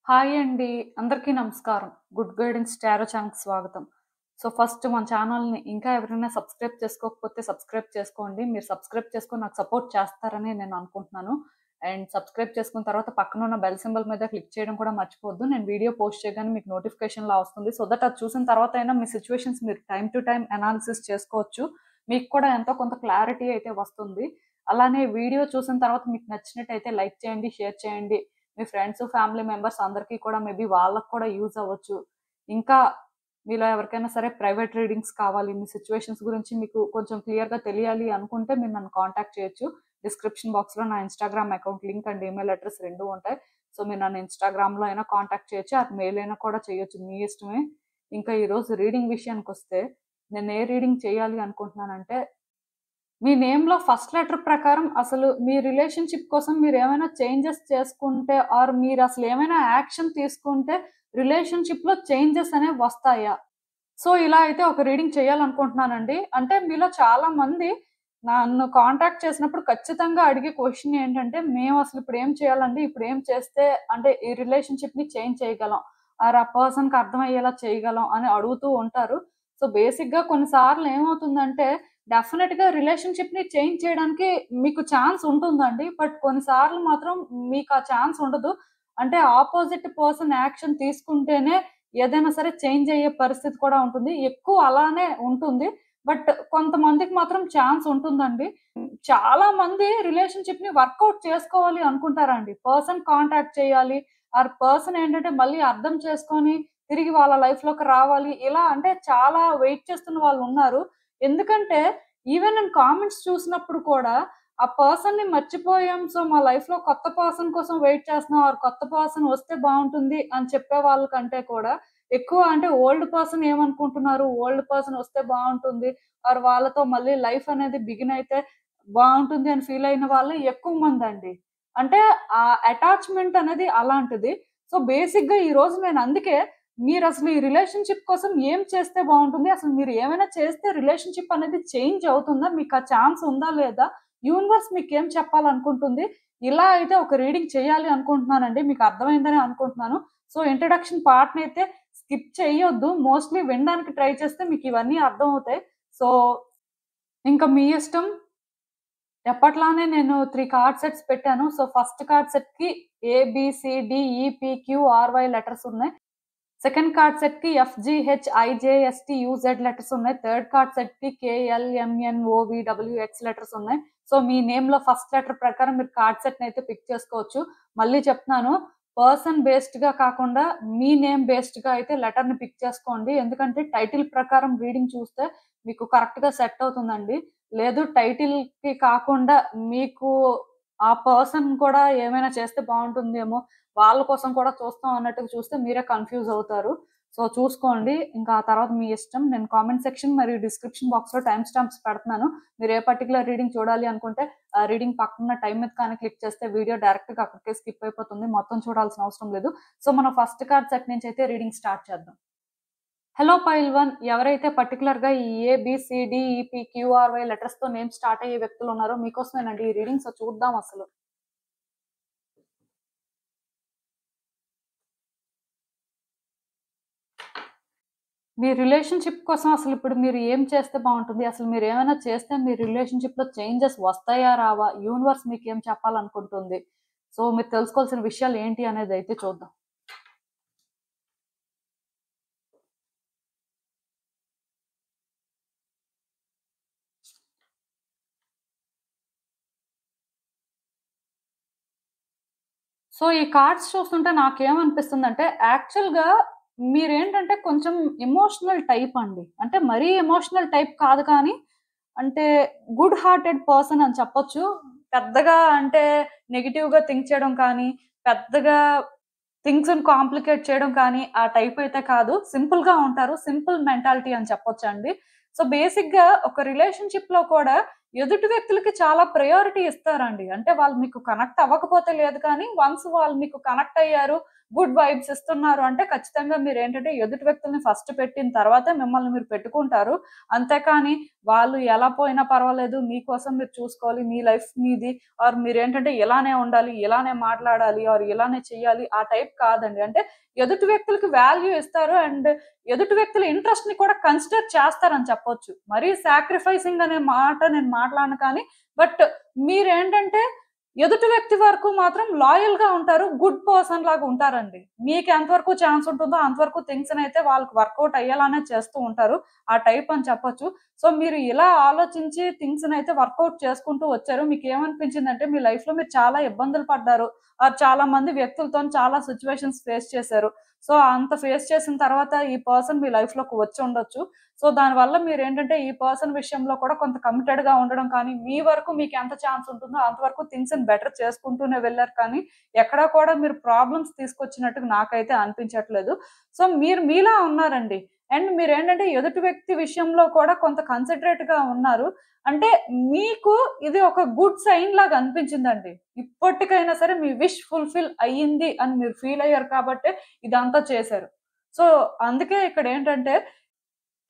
Hi అండి. అందరికీ నమస్కారం. గుడ్ గైడెన్స్ టారో ఛానల్‌కి స్వాగతం. ఫస్ట్ మన ఛానల్‌ని ఇంకా ఎవరైనా సబ్స్క్రైబ్ చేసుకోకపోతే సబ్స్క్రైబ్ చేసుకోండి. మీరు సబ్స్క్రైబ్ చేసుకొని నాకు సపోర్ట్ చేస్తారని నేను అనుకుంటున్నాను. అండ్ సబ్స్క్రైబ్ చేసుకున్న తర్వాత పక్కన ఉన్న బెల్ సింబల్ మీద క్లిక్ చేయడం కూడా మర్చిపోవద్దు. నేను వీడియో పోస్ట్ చేయగానే మీకు నోటిఫికేషన్‌లా వస్తుంది. సో దట్ అది చూసిన తర్వాత అయినా మీ సిట్యుయేషన్స్ మీరు టైమ్ టు టైమ్ అనాలిసిస్ చేసుకోవచ్చు. మీకు కూడా ఎంతో కొంత క్లారిటీ అయితే వస్తుంది. అలానే వీడియో చూసిన తర్వాత మీకు నచ్చినట్టయితే లైక్ చేయండి, షేర్ చేయండి. మీ ఫ్రెండ్స్, ఫ్యామిలీ మెంబర్స్ అందరికీ కూడా మేబీ వాళ్ళకి కూడా యూజ్ అవ్వచ్చు. ఇంకా మీలో ఎవరికైనా సరే ప్రైవేట్ రీడింగ్స్ కావాలి, మీ సిట్యుయేషన్స్ గురించి మీకు కొంచెం క్లియర్‌గా తెలియాలి అనుకుంటే మీరు నన్ను కాంటాక్ట్ చేయొచ్చు. డిస్క్రిప్షన్ బాక్స్‌లో నా Instagram account link and email address 2 ఉంటాయి. సో మీరు నన్ను ఇన్‌స్టాగ్రామ్‌లో అయినా కాంటాక్ట్ చేయొచ్చు. అది మెయిల్ అయినా కూడా చేయొచ్చు. మీ ఇష్టమే. ఇంకా ఈరోజు రీడింగ్ విషయానికొస్తే నేను ఏ రీడింగ్ చేయాలి అనుకుంటున్నానంటే మీ నేమ్‌లో ఫస్ట్ లెటర్ ప్రకారం అసలు మీ రిలేషన్‌షిప్ కోసం మీరేమైనా చేంజెస్ చేసుకుంటే ఆర్ మీరసలు ఏమైనా యాక్షన్ తీసుకుంటే రిలేషన్‌షిప్‌లో చేంజెస్ అనేవి వస్తాయా? సో, ఇలా అయితే ఒక రీడింగ్ చేయాలనుకుంటున్నానండి. అంటే మీలో చాలా మంది నన్ను కాంటాక్ట్ చేసినప్పుడు ఖచ్చితంగా అడిగే క్వెషన్ ఏంటంటే, మేమసలు ఇప్పుడేం చేయాలండి? ఇప్పుడేం చేస్తే అంటే ఈ రిలేషన్‌షిప్‌ని చేంజ్ చేయగలం? ఆర్ ఆ పర్సన్‌కి అర్థమయ్యేలా చేయగలం అని అడుగుతూ ఉంటారు. సో, బేసిక్‌గా కొన్నిసార్లు ఏమవుతుందంటే, డెఫినిట్‌గా రిలేషన్‌షిప్‌ని చేంజ్ చేయడానికి మీకు ఛాన్స్ ఉంటుందండి. బట్ కొన్నిసార్లు మాత్రం మీకు ఆ ఛాన్స్ ఉండదు. అంటే ఆపోజిట్ పర్సన్ యాక్షన్ తీసుకుంటేనే ఏదైనా సరే చేంజ్ అయ్యే పరిస్థితి కూడా ఉంటుంది. ఎక్కువ అలానే ఉంటుంది. బట్ కొంతమందికి మాత్రం ఛాన్స్ ఉంటుందండి. చాలా మంది రిలేషన్‌షిప్‌ని వర్కౌట్ చేసుకోవాలి అనుకుంటారండి. పర్సన్ కాంటాక్ట్ చేయాలి. ఆర్ పర్సన్ ఏంటంటే మళ్ళీ అర్థం చేసుకొని తిరిగి వాళ్ళ లైఫ్‌లోకి రావాలి. ఇలా అంటే చాలా వెయిట్ చేస్తున్న వాళ్ళున్నారు. ఎందుకంటే ఈవెన్ నేను కామెంట్స్ చూసినప్పుడు కూడా ఆ పర్సన్‌ని మర్చిపోయాం. సో, మా లైఫ్‌లో కొత్త పర్సన్ కోసం వెయిట్ చేస్తున్నాం. ఆర్ కొత్త పర్సన్ వస్తే బావుంటుంది అని చెప్పే వాళ్ళకంటే కూడా ఎక్కువ అంటే ఓల్డ్ పర్సన్ ఏమనుకుంటున్నారు? ఓల్డ్ పర్సన్ వస్తే బావుంటుంది. ఆర్ వాళ్ళతో మళ్ళీ లైఫ్ అనేది బిగిన్ అయితే బావుంటుంది అని ఫీల్ అయిన వాళ్ళే ఎక్కువ మందండి. అంటే ఆ అటాచ్‌మెంట్ అనేది అలాంటిది. సో, బేసిక్‌గా ఈరోజు నేను అందుకే మీరసలు ఈ రిలేషన్‌షిప్ కోసం ఏం చేస్తే బావుంటుంది? అసలు మీరు ఏమైనా చేస్తే రిలేషన్‌షిప్ అనేది చేంజ్ అవుతుందా? మీకు ఆ ఛాన్స్ ఉందా? లేదా? యూనివర్స్ మీకేం చెప్పాలనుకుంటుంది? ఇలా అయితే ఒక రీడింగ్ చేయాలి అనుకుంటున్నానండి. మీకు అర్థమైందని అనుకుంటున్నాను. సో, ఇంట్రడక్షన్ పార్ట్‌నయితే స్కిప్ చెయ్యొద్దు. మోస్ట్‌లీ వినడానికి ట్రై చేస్తే మీకివన్నీ అర్థమవుతాయి. సో, ఇంక మీ ఇష్టం. ఎప్పట్లానే నేను 3 కార్డ్ సెట్స్ పెట్టాను. సో, ఫస్ట్ కార్డ్ సెట్‌కి ఏబీసీడీఈపీక్యూఆర్‌వై లెటర్స్ ఉన్నాయి. సెకండ్ కార్డ్ సెట్‌కి ఎఫ్‌జీహెచ్‌ఐజేఎస్‌టీయూజెడ్ లెటర్స్ ఉన్నాయి. థర్డ్ కార్డ్ సెట్‌కి కేఎల్ఎంఎన్ఓవీడబ్ల్యూఎక్స్ లెటర్స్ ఉన్నాయి. సో, మీ నేమ్‌లో ఫస్ట్ లెటర్ ప్రకారం మీరు కార్డ్ సెట్‌నయితే పిక్ చేసుకోవచ్చు. మళ్ళీ చెప్తున్నాను. పర్సన్ బేస్డ్‌గా కాకుండా మీ నేమ్ బేస్డ్‌గా అయితే లెటర్‌ని పిక్ చేసుకోండి. ఎందుకంటే టైటిల్ ప్రకారం రీడింగ్ చూస్తే మీకు కరెక్ట్‌గా సెట్ అవుతుందండి. లేదు టైటిల్‌కి కాకుండా మీకు ఆ పర్సన్ కూడా ఏమైనా చేస్తే బావుంటుందేమో, వాళ్ళ కోసం కూడా చూస్తాం అన్నట్టుగా చూస్తే మీరే కన్‌ఫ్యూజ్ అవుతారు. సో, చూసుకోండి. ఇంకా ఆ తర్వాత మీ ఇష్టం. నేను కామెంట్ సెక్షన్ మరియు డిస్క్రిప్షన్ బాక్స్‌లో టైమ్ స్టాంప్స్ పెడుతున్నాను. మీరు ఏ పర్టిక్యులర్ రీడింగ్ చూడాలి అనుకుంటే ఆ రీడింగ్ పక్కనున్న టైమ్ మీద కానీ క్లిక్ చేస్తే వీడియో డైరెక్ట్‌గా అక్కడికే స్కిప్ అయిపోతుంది. మొత్తం చూడాల్సిన అవసరం లేదు. సో, మనం ఫస్ట్ కార్డ్ సెట్ నుంచి అయితే రీడింగ్ స్టార్ట్ చేద్దాం. హలో పైల్ 1 ఎవరైతే పర్టిక్యులర్‌గా ఈ ఏబీసీడీఈపీక్యూఆర్‌వై లెటర్స్‌తో నేమ్ స్టార్ట్ అయ్యే వ్యక్తులున్నారో మీకోసమేనండి ఈ రీడింగ్. సో, చూద్దాం అసలు. మీ రిలేషన్‌షిప్ కోసం అసలిప్పుడు మీరు ఏం చేస్తే బావుంటుంది? అసలు మీరేమైనా చేస్తే మీ రిలేషన్‌షిప్‌లో చేంజెస్ వస్తాయా? రావా? యూనివర్స్ మీకేం చెప్పాలనుకుంటుంది? సో, మీరు తెలుసుకోవాల్సిన విషయాలు ఏంటి అనేదైతే చూద్దాం. సో, ఈ కార్డ్స్ చూస్తుంటే నాకేమనిపిస్తుందంటే, యాక్చువల్‌గా మీరేంటంటే కొంచెం ఎమోషనల్ టైప్ అండి. అంటే మరీ ఎమోషనల్ టైప్ కాదు కానీ, అంటే గుడ్ హార్టెడ్ పర్సన్ అని చెప్పొచ్చు. పెద్దగా అంటే నెగెటివ్‌గా థింక్ చేయడం కానీ, పెద్దగా థింగ్స్‌ని కాంప్లికేట్ చేయడం కానీ, ఆ టైప్ అయితే కాదు. సింపుల్‌గా ఉంటారు. సింపుల్ మెంటాలిటీ అని చెప్పొచ్చండి. సో, బేసిక్‌గా ఒక రిలేషన్‌షిప్‌లో కూడా ఎదుటి వ్యక్తులకి చాలా ప్రయారిటీ ఇస్తారండి. అంటే వాళ్ళు మీకు కనెక్ట్ అవ్వకపోతే లేదు కానీ, వన్స్ వాళ్ళు మీకు కనెక్ట్ అయ్యారు, గుడ్ వైబ్స్ ఇస్తున్నారు అంటే ఖచ్చితంగా మీరు ఏంటంటే ఎదుటి వ్యక్తుల్ని ఫస్ట్ పెట్టిన తర్వాతే మిమ్మల్ని మీరు పెట్టుకుంటారు. అంతేకాని వాళ్ళు ఎలా పోయినా పర్వాలేదు, మీకోసం మీరు చూసుకోవాలి, మీ లైఫ్ మీది, ఆర్ మీరేంటంటే ఇలానే ఉండాలి, ఇలానే మాట్లాడాలి, ఆర్ ఇలానే చెయ్యాలి ఆ టైప్ కాదండి. అంటే ఎదుటి వ్యక్తులకి వాల్యూ ఇస్తారు అండ్ ఎదుటి వ్యక్తుల ఇంట్రెస్ట్ ని కూడా కన్సిడర్ చేస్తారని చెప్పొచ్చు. మరీ సాక్రిఫైసింగ్ అనే మాట నేను మాట్లాడను కానీ, బట్ మీరేంటంటే ఎదుటి వ్యక్తి వరకు మాత్రం లాయల్ గా ఉంటారు. గుడ్ పర్సన్ లాగా ఉంటారండి. మీకు ఎంతవరకు ఛాన్స్ ఉంటుందో అంతవరకు థింగ్స్ అయితే వాళ్ళకి వర్కౌట్ అయ్యేలానే చేస్తూ ఉంటారు. ఆ టైప్ అని చెప్పొచ్చు. సో మీరు ఇలా ఆలోచించి థింగ్స్ అయితే వర్కౌట్ చేసుకుంటూ వచ్చారు. మీకేమనిపించిందంటే మీ లైఫ్ లో మీరు చాలా ఇబ్బందులు పడ్డారు. చాలా మంది వ్యక్తులతో చాలా సిచ్యువేషన్స్ ఫేస్ చేశారు. సో అంత ఫేస్ చేసిన తర్వాత ఈ పర్సన్ మీ లైఫ్ లోకి వచ్చి ఉండొచ్చు. సో దానివల్ల మీరేంటంటే ఈ పర్సన్ విషయంలో కూడా కొంత కమిటెడ్ గా ఉండడం కానీ, మీ వరకు మీకు ఎంత ఛాన్స్ ఉంటుందో అంతవరకు థింగ్స్ ని బెటర్ చేసుకుంటూనే వెళ్లారు కానీ, ఎక్కడా కూడా మీరు ప్రాబ్లమ్స్ తీసుకొచ్చినట్టుగా నాకైతే అనిపించట్లేదు. సో మీరు మీలా ఉన్నారండి. అండ్ మీరేంటంటే ఎదుటి వ్యక్తి విషయంలో కూడా కొంత కన్సిడరేట్ గా ఉన్నారు. అంటే మీకు ఇది ఒక గుడ్ సైన్ లాగా అనిపించిందండి. ఇప్పటికైనా సరే మీ విష్ ఫుల్ఫిల్ అయ్యింది అని మీరు ఫీల్ అయ్యారు కాబట్టే ఇదంతా చేశారు. సో అందుకే ఇక్కడ ఏంటంటే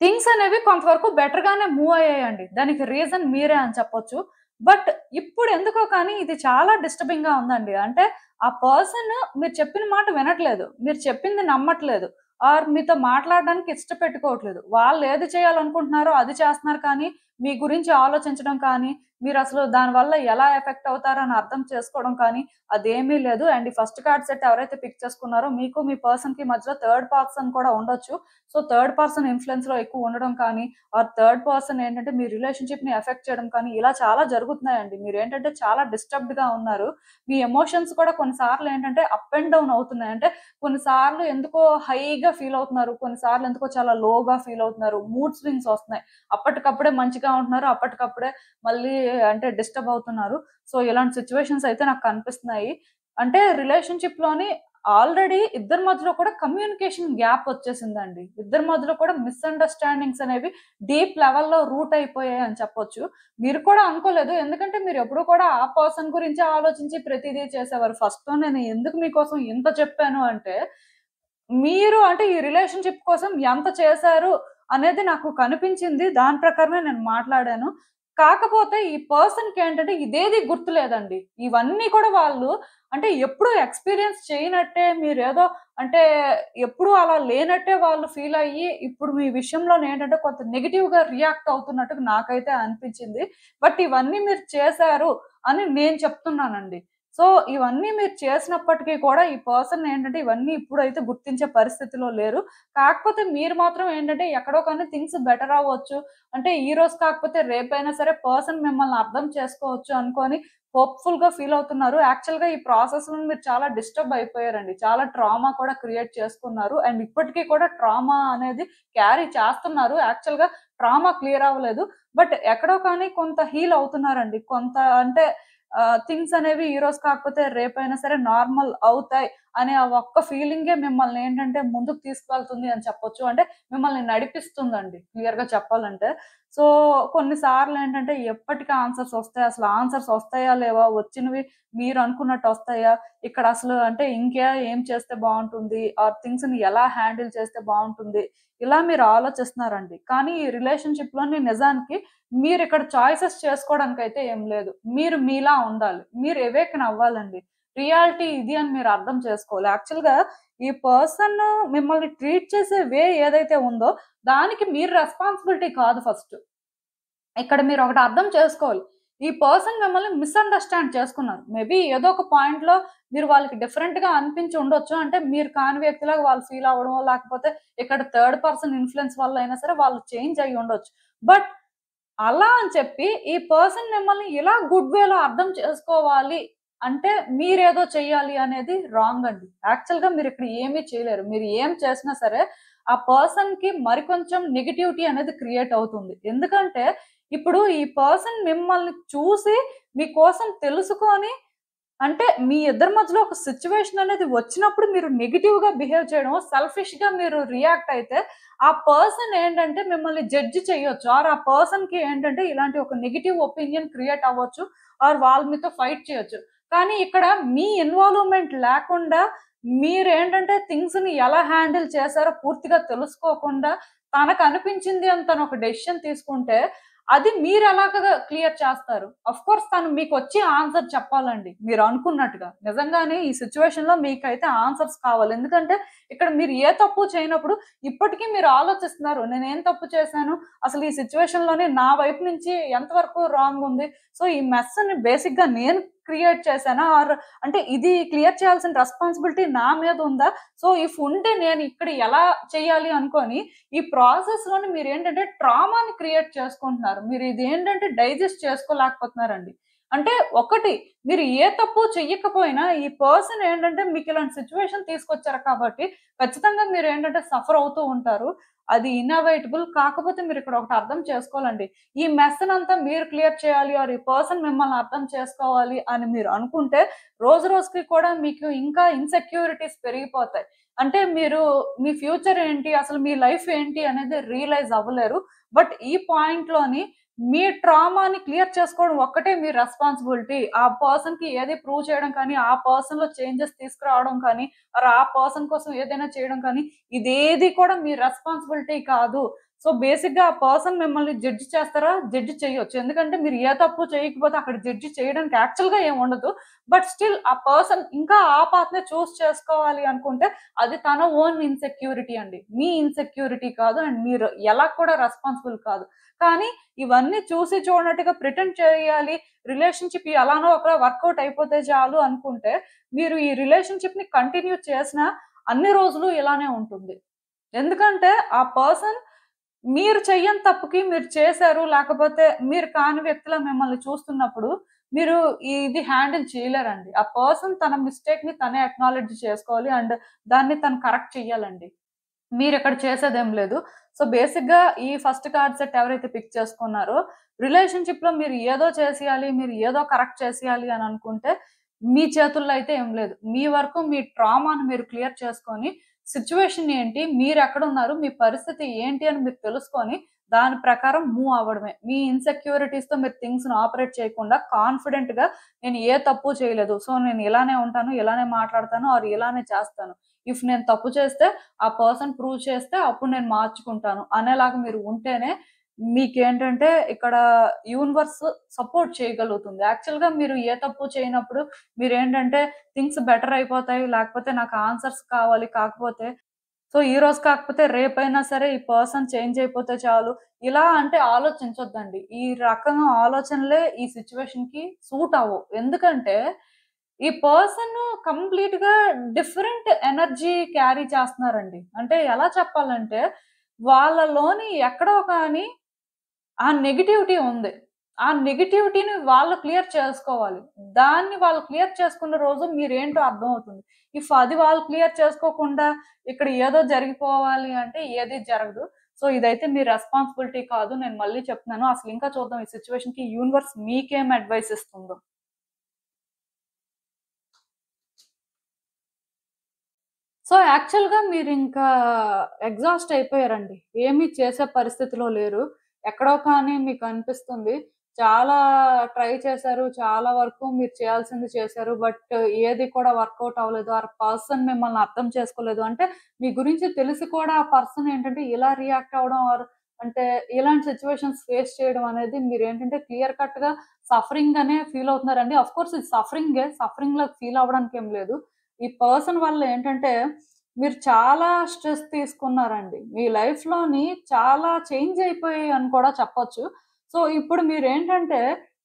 థింగ్స్ అనేవి కొంతవరకు బెటర్ గానే మూవ్ అయ్యాయండి. దానికి రీజన్ మీరే అని చెప్పొచ్చు. బట్ ఇప్పుడు ఎందుకో కానీ ఇది చాలా డిస్టర్బింగ్ గా ఉందండి. అంటే ఆ పర్సన్ మీరు చెప్పిన మాట వినట్లేదు. మీరు చెప్పింది నమ్మట్లేదు. ఆర్ మీతో మాట్లాడడానికి ఇష్టపెట్టుకోవట్లేదు. వాళ్ళు ఏది చేయాలనుకుంటున్నారో అది చేస్తున్నారు కానీ, మీ గురించి ఆలోచించడం కానీ, మీరసలు దానివల్ల ఎలా ఎఫెక్ట్ అవుతారని అర్థం చేసుకోవడం కానీ, అదేమీ లేదు. అండ్ ఈ ఫస్ట్ కార్డ్ సెట్ ఎవరైతే పిక్ చేసుకున్నారో మీకు మీ పర్సన్‌కి మధ్యలో థర్డ్ పర్సన్ కూడా ఉండొచ్చు. సో, థర్డ్ పర్సన్ ఇన్‌ఫ్లూయెన్స్‌లో ఎక్కువ ఉండడం కానీ, ఆర్ థర్డ్ పర్సన్ ఏంటంటే మీ రిలేషన్‌షిప్‌ని ఎఫెక్ట్ చేయడం కానీ, ఇలా చాలా జరుగుతున్నాయండి. మీరేంటంటే చాలా డిస్టర్బ్డ్‌గా ఉన్నారు. మీ ఎమోషన్స్ కూడా కొన్నిసార్లు ఏంటంటే అప్ అండ్ డౌన్ అవుతున్నాయి. అంటే కొన్నిసార్లు ఎందుకో హైగా ఫీల్ అవుతున్నారు. కొన్నిసార్లు ఎందుకో చాలా లోగా ఫీల్ అవుతున్నారు. మూడ్ స్వింగ్స్ వస్తున్నాయి. అప్పటికప్పుడే మంచిగా ఉంటున్నారు. అప్పటికప్పుడే మళ్ళీ అంటే డిస్టర్బ్ అవుతున్నారు. సో, ఇలాంటి సిట్యుయేషన్స్ అయితే నాకు కనిపిస్తున్నాయి. అంటే రిలేషన్‌షిప్‌లోని ఆల్రెడీ ఇద్దరి మధ్యలో కూడా కమ్యూనికేషన్ గ్యాప్ వచ్చేసిందండి. ఇద్దరి మధ్యలో కూడా మిస్‌అండర్‌స్టాండింగ్స్ అనేవి డీప్ లెవెల్‌లో రూట్ అయిపోయాయి అని చెప్పొచ్చు. మీరు కూడా అనుకోలేదు. ఎందుకంటే మీరు ఎప్పుడు కూడా ఆ పర్సన్ గురించే ఆలోచించి ప్రతిదీ చేసేవారు. ఫస్ట్‌లో నేను ఎందుకు మీకోసం ఇంత చెప్పాను అంటే, మీరు అంటే ఈ రిలేషన్‌షిప్ కోసం ఎంత చేశారు అనేది నాకు కనిపించింది. దాని ప్రకారమే నేను మాట్లాడాను. కాకపోతే ఈ పర్సన్‌కేంటంటే ఇదేది గుర్తులేదండి. ఇవన్నీ కూడా వాళ్ళు అంటే ఎప్పుడూ ఎక్స్‌పీరియన్స్ చేయనట్టే మీరేదో అంటే ఎప్పుడూ అలా లేనట్టే వాళ్ళు ఫీల్ అయ్యి, ఇప్పుడు మీ విషయంలోనేంటంటే కొంత నెగెటివ్‌గా రియాక్ట్ అవుతున్నట్టుగా నాకైతే అనిపించింది. బట్ ఇవన్నీ మీరు చేశారు అని నేను చెప్తున్నానండి. సో, ఇవన్నీ మీరు చేసినప్పటికీ కూడా ఈ పర్సన్ ఏంటంటే ఇవన్నీ ఇప్పుడైతే గుర్తించే పరిస్థితిలో లేరు. కాకపోతే మీరు మాత్రం ఏంటంటే ఎక్కడో కానీ థింగ్స్ బెటర్ అవ్వచ్చు. అంటే ఈరోజు కాకపోతే రేపైనా సరే పర్సన్ మిమ్మల్ని అర్థం చేసుకోవచ్చు అనుకోని హోప్‌ఫుల్‌గా ఫీల్ అవుతున్నారు. యాక్చువల్‌గా ఈ ప్రాసెస్‌లో మీరు చాలా డిస్టర్బ్ అయిపోయారండి. చాలా ట్రామా కూడా క్రియేట్ చేసుకున్నారు. అండ్ ఇప్పటికి కూడా ట్రామా అనేది క్యారీ చేస్తున్నారు. యాక్చువల్‌గా ట్రామా క్లియర్ అవ్వలేదు. బట్ ఎక్కడో కానీ కొంత హీల్ అవుతున్నారండి. కొంత అంటే థింగ్స్ అనేవి ఈరోజు కాకపోతే రేపైనా సరే నార్మల్ అవుతాయి అనే ఆ ఒక్క ఫీలింగే మిమ్మల్ని ఏంటంటే ముందుకు తీసుకెళ్తుంది అని చెప్పొచ్చు. అంటే మిమ్మల్ని నడిపిస్తుందండి క్లియర్‌గా చెప్పాలంటే. సో, కొన్నిసార్లు ఏంటంటే ఎప్పటికి ఆన్సర్స్ వస్తాయి. అసలు ఆన్సర్స్ వస్తాయా లేవా? వచ్చినవి మీరు అనుకున్నట్టు వస్తాయా? ఇక్కడ అసలు అంటే ఏం చేస్తే బావుంటుంది? ఆ థింగ్స్‌ని ఎలా హ్యాండిల్ చేస్తే బావుంటుంది? ఇలా మీరు ఆలోచిస్తున్నారండి. కానీ ఈ రిలేషన్‌షిప్‌లోని నిజానికి మీరిక్కడ చాయిసెస్ చేసుకోవడానికైతే ఏం లేదు. మీరు మీలా ఉండాలి. మీరు ఎవేకెన్ అవ్వాలండి. రియాలిటీ ఇది అని మీరు అర్థం చేసుకోవాలి. యాక్చువల్‌గా ఈ పర్సన్ మిమ్మల్ని ట్రీట్ చేసే వే ఏదైతే ఉందో దానికి మీరు రెస్పాన్సిబిలిటీ కాదు ఫస్ట్. ఇక్కడ మీరొకటి అర్థం చేసుకోవాలి. ఈ పర్సన్ మిమ్మల్ని మిస్‌అండర్‌స్టాండ్ చేసుకున్నారు. మేబీ ఏదో ఒక పాయింట్‌లో మీరు వాళ్ళకి డిఫరెంట్‌గా అనిపించి ఉండొచ్చు. అంటే మీరు కాని వ్యక్తిలాగా వాళ్ళు ఫీల్ అవ్వడమో, లేకపోతే ఇక్కడ థర్డ్ పర్సన్ ఇన్‌ఫ్లూయెన్స్ వల్ల అయినా సరే వాళ్ళు చేంజ్ అయ్యి ఉండొచ్చు. బట్ అలా అని చెప్పి ఈ పర్సన్ మిమ్మల్ని ఇలా గుడ్ వేలో అర్థం చేసుకోవాలి అంటే మీరేదో చెయ్యాలి అనేది రాంగ్ అండి. యాక్చువల్‌గా మీరిక్కడ ఏమీ చేయలేరు. మీరు ఏం చేసినా సరే ఆ పర్సన్‌కి మరికొంచెం నెగటివిటీ అనేది క్రియేట్ అవుతుంది. ఎందుకంటే ఇప్పుడు ఈ పర్సన్ మిమ్మల్ని చూసి మీకోసం తెలుసుకొని అంటే మీ ఇద్దరి మధ్యలో ఒక సిట్యుయేషన్ అనేది వచ్చినప్పుడు మీరు నెగెటివ్‌గా బిహేవ్ చేయడం, సెల్ఫిష్‌గా మీరు రియాక్ట్ అయితే, ఆ పర్సన్ ఏంటంటే మిమ్మల్ని జడ్జ్ చేయొచ్చు. ఆర్ ఆ పర్సన్‌కి ఏంటంటే ఇలాంటి ఒక నెగెటివ్ ఒపీనియన్ క్రియేట్ అవ్వచ్చు. ఆర్ వాళ్ళు మీతో ఫైట్ చేయొచ్చు. కానీ ఇక్కడ మీ ఇన్వాల్వ్‌మెంట్ లేకుండా మీరేంటంటే థింగ్స్‌ని ఎలా హ్యాండిల్ చేశారో పూర్తిగా తెలుసుకోకుండా తనకు అనిపించింది అని తను ఒక డెసిషన్ తీసుకుంటే, అది మీరెలాగా క్లియర్ చేస్తారు? ఆఫ్‌కోర్స్ తను మీకొచ్చి ఆన్సర్ చెప్పాలండి. మీరు అనుకున్నట్టుగా. నిజంగానే ఈ సిట్యుయేషన్‌లో మీకైతే ఆన్సర్స్ కావాలి. ఎందుకంటే ఇక్కడ మీరు ఏ తప్పు చేయనప్పుడు ఇప్పటికి మీరు ఆలోచిస్తున్నారు. నేనేం తప్పు చేశాను? అసలు ఈ సిట్యుయేషన్‌లోని నా వైపు నుంచి ఎంతవరకు రాంగ్ ఉంది? సో, ఈ మెస్‌ని బేసిక్‌గా నేను క్రియేట్ చేశానా? ఆర్ అంటే ఇది క్లియర్ చేయాల్సిన రెస్పాన్సిబిలిటీ నా మీద ఉందా? సో, ఇఫ్ ఉంటే నేను ఇక్కడ ఎలా చేయాలి అనుకోని, ఈ ప్రాసెస్‌లోని మీరేంటంటే ట్రామాని క్రియేట్ చేసుకుంటున్నారు. మీరు ఇదేంటంటే డైజెస్ట్ చేసుకోలేకపోతున్నారండి. అంటే ఒకటి మీరు ఏ తప్పు చెయ్యకపోయినా ఈ పర్సన్ ఏంటంటే మీకిలాంటి సిట్యుయేషన్ తీసుకొచ్చారు కాబట్టి ఖచ్చితంగా మీరేంటంటే సఫర్ అవుతూ ఉంటారు. అది ఇన్నోవేటబుల్. కాకపోతే మీరిక్కడ ఒకటి అర్థం చేసుకోవాలండి. ఈ మెస్‌నంతా మీరు క్లియర్ చేయాలి ఆర్ ఈ పర్సన్ మిమ్మల్ని అర్థం చేసుకోవాలి అని మీరు అనుకుంటే రోజు రోజుకి కూడా మీకు ఇంకా ఇన్‌సెక్యూరిటీస్ పెరిగిపోతాయి. అంటే మీరు మీ ఫ్యూచర్ ఏంటి? అసలు మీ లైఫ్ ఏంటి? అనేది రియలైజ్ అవ్వలేరు. బట్ ఈ పాయింట్‌లోని మీ ట్రామాని క్లియర్ చేసుకోవడం ఒక్కటే మీ రెస్పాన్సిబిలిటీ. ఆ పర్సన్‌కి ఏది ప్రూవ్ చేయడం కానీ, ఆ పర్సన్‌లో చేంజెస్ తీసుకురావడం కానీ, ఆర్ ఆ పర్సన్ కోసం ఏదైనా చేయడం కానీ, ఇదేది కూడా మీ రెస్పాన్సిబిలిటీ కాదు. సో, బేసిక్‌గా ఆ పర్సన్ మిమ్మల్ని జడ్జ్ చేస్తారా? జడ్జ్ చేయొచ్చు. ఎందుకంటే మీరు ఏ తప్పు చేయకపోతే అక్కడ జడ్జ్ చేయడానికి యాక్చువల్‌గా ఏమి ఉండదు. బట్ స్టిల్ ఆ పర్సన్ ఇంకా ఆ పాత్‌నే చూజ్ చేసుకోవాలి అనుకుంటే అది తన ఓన్ ఇన్‌సెక్యూరిటీ అండి. మీ ఇన్‌సెక్యూరిటీ కాదు. అండ్ మీరు ఎలా కూడా రెస్పాన్సిబుల్ కాదు. కానీ ఇవన్నీ చూసి చూడనట్టుగా ప్రిటెండ్ చేయాలి. రిలేషన్‌షిప్ ఎలానో ఒకలా వర్కౌట్ అయిపోతే చాలు అనుకుంటే, మీరు ఈ రిలేషన్‌షిప్‌ని కంటిన్యూ చేసినా అన్ని రోజులు ఇలానే ఉంటుంది. ఎందుకంటే ఆ పర్సన్ మీరు చెయ్యని తప్పుకి మీరు చేశారు, లేకపోతే మీరు కాని వ్యక్తిలా మిమ్మల్ని చూస్తున్నప్పుడు, మీరు ఇది హ్యాండిల్ చేయలేరండి. ఆ పర్సన్ తన మిస్టేక్‌ని తనే అక్నాలెడ్జ్ చేసుకోవాలి. అండ్ దాన్ని తను కరెక్ట్ చేయాలండి. మీరిక్కడ చేసేదేం లేదు. సో, బేసిక్‌గా ఈ ఫస్ట్ కార్డ్ సెట్ ఎవరైతే పిక్ చేసుకున్నారో, రిలేషన్‌షిప్‌లో మీరు ఏదో చేసేయాలి, మీరు ఏదో కరెక్ట్ చేసేయాలి అని అనుకుంటే, మీ చేతుల్లో అయితే ఏం లేదు. మీ వరకు మీ ట్రామాని మీరు క్లియర్ చేసుకొని, సిట్యుయేషన్ ఏంటి? మీరెక్కడున్నారు? మీ పరిస్థితి ఏంటి? అని మీరు తెలుసుకొని, దాని ప్రకారం మూవ్ అవ్వడమే. మీ ఇన్‌సెక్యూరిటీస్‌తో మీరు థింగ్స్‌ని ఆపరేట్ చేయకుండా కాన్ఫిడెంట్‌గా నేను ఏ తప్పు చేయలేదు. సో, నేను ఇలానే ఉంటాను, ఇలానే మాట్లాడతాను ఆర్ ఇలానే చేస్తాను. ఇఫ్ నేను తప్పు చేస్తే ఆ పర్సన్ ప్రూవ్ చేస్తే అప్పుడు నేను మార్చుకుంటాను అనేలాగా మీరు ఉంటేనే మీకేంటంటే ఇక్కడ యూనివర్స్ సపోర్ట్ చేయగలుగుతుంది. యాక్చువల్‌గా మీరు ఏ తప్పు చేయనప్పుడు మీరేంటంటే థింగ్స్ బెటర్ అయిపోతాయి. లేకపోతే నాకు ఆన్సర్స్ కావాలి. కాకపోతే సో, ఈరోజు కాకపోతే రేపైనా సరే ఈ పర్సన్ చేంజ్ అయిపోతే చాలు. ఇలా అంటే ఆలోచించొద్దండి. ఈ రకంగా ఆలోచనలే ఈ సిట్యుయేషన్‌కి సూట్ అవ్వవు. ఎందుకంటే ఈ పర్సన్ కంప్లీట్‌గా డిఫరెంట్ ఎనర్జీ క్యారీ చేస్తున్నారండి. అంటే ఎలా చెప్పాలంటే వాళ్ళలోని ఎక్కడో కానీ ఆ నెగటివిటీ ఉంది. ఆ నెగటివిటీని వాళ్ళు క్లియర్ చేసుకోవాలి. దాన్ని వాళ్ళు క్లియర్ చేసుకున్న రోజు మీరేంటో అర్థమవుతుంది. ఇఫ్ అది వాళ్ళు క్లియర్ చేసుకోకుండా ఇక్కడ ఏదో జరిగిపోవాలి అంటే ఏది జరగదు. సో, ఇదైతే మీ రెస్పాన్సిబిలిటీ కాదు. నేను మళ్ళీ చెప్తున్నాను. అసలు ఇంకా చూద్దాం ఈ సిట్యుయేషన్‌కి యూనివర్స్ మీకేం అడ్వైస్ ఇస్తుందో. సో, యాక్చువల్‌గా మీరింకా ఎగ్జాస్ట్ అయిపోయారండి. ఏమీ చేసే పరిస్థితిలో లేరు. ఎక్కడో కానీ మీకనిపిస్తుంది. చాలా ట్రై చేశారు. చాలా వరకు మీరు చేయాల్సింది చేశారు. బట్ ఏది కూడా వర్కౌట్ అవ్వలేదు. ఆ పర్సన్ మిమ్మల్ని అర్థం చేసుకోలేదు. అంటే మీ గురించి తెలిసి కూడా ఆ పర్సన్ ఏంటంటే ఇలా రియాక్ట్ అవ్వడం ఆర్ అంటే ఇలాంటి సిట్యుయేషన్స్ ఫేస్ చేయడం అనేది మీరేంటంటే క్లియర్ కట్‌గా సఫరింగ్ అనే ఫీల్ అవుతున్నారండి. ఆఫ్‌కోర్స్ ఇది సఫరింగే. సఫరింగ్‌లాగా ఫీల్ అవ్వడానికి ఏం లేదు. ఈ పర్సన్ వల్ల ఏంటంటే, మీరు చాలా స్ట్రెస్ తీసుకున్నారండి. మీ లైఫ్‌లోని చాలా చేంజ్ అయిపోయాయి అని కూడా చెప్పొచ్చు. సో, ఇప్పుడు మీరేంటంటే,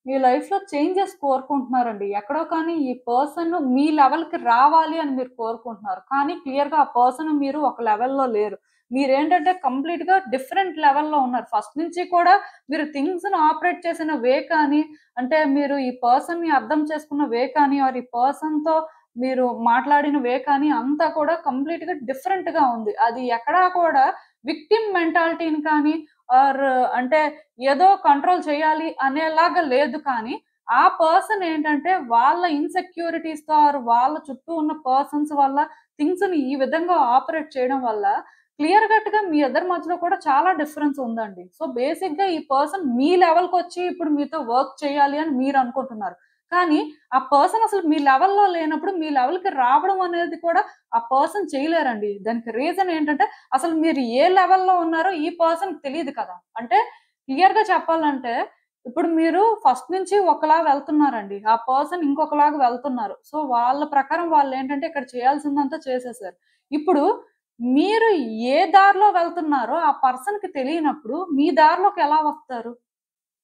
మీ లైఫ్‌లో చేంజెస్ కోరుకుంటున్నారండి. ఎక్కడో కానీ ఈ పర్సన్ మీ లెవెల్‌కి రావాలి అని మీరు కోరుకుంటున్నారు. కానీ క్లియర్‌గా ఆ పర్సన్ మీరు ఒక లెవెల్‌లో లేరు. మీరేంటంటే కంప్లీట్‌గా డిఫరెంట్ లెవెల్‌లో ఉన్నారు. ఫస్ట్ నుంచి కూడా మీరు థింగ్స్‌ని ఆపరేట్ చేసిన వే కానీ, అంటే మీరు ఈ పర్సన్‌ని అర్థం చేసుకున్న వే కానీ, ఆర్ ఈ పర్సన్‌తో మీరు మాట్లాడిన వే కానీ అంతా కూడా కంప్లీట్‌గా డిఫరెంట్‌గా ఉంది. అది ఎక్కడా కూడా విక్టిమ్ మెంటాలిటీని కానీ ఆర్ అంటే ఏదో కంట్రోల్ చేయాలి అనేలాగా లేదు కానీ, ఆ పర్సన్ ఏంటంటే వాళ్ళ ఇన్‌సెక్యూరిటీస్‌తో ఆర్ వాళ్ళ చుట్టూ ఉన్న పర్సన్స్ వల్ల థింగ్స్‌ని ఈ విధంగా ఆపరేట్ చేయడం వల్ల క్లియర్ కట్‌గా మీ ఇద్దరి మధ్యలో కూడా చాలా డిఫరెన్స్ ఉందండి. సో, బేసిక్‌గా ఈ పర్సన్ మీ లెవెల్‌కొచ్చి ఇప్పుడు మీతో వర్క్ చేయాలి అని మీరనుకుంటున్నారు. కానీ ఆ పర్సన్ అసలు మీ లెవెల్‌లో లేనప్పుడు మీ లెవెల్‌కి రావడం అనేది కూడా ఆ పర్సన్ చేయలేరండి. దానికి రీజన్ ఏంటంటే అసలు మీరు ఏ లెవెల్‌లో ఉన్నారో ఈ పర్సన్‌కి తెలీదు కదా! అంటే క్లియర్‌గా చెప్పాలంటే ఇప్పుడు మీరు ఫస్ట్ నుంచి ఒకలా వెళ్తున్నారండి. ఆ పర్సన్ ఇంకొకలాగా వెళ్తున్నారు. సో, వాళ్ళ ప్రకారం వాళ్ళేంటంటే ఇక్కడ చేయాల్సిందంతా చేసేసారు. ఇప్పుడు మీరు ఏ దారిలో వెళ్తున్నారో ఆ పర్సన్‌కి తెలియనప్పుడు మీ దారిలోకి ఎలా వస్తారు?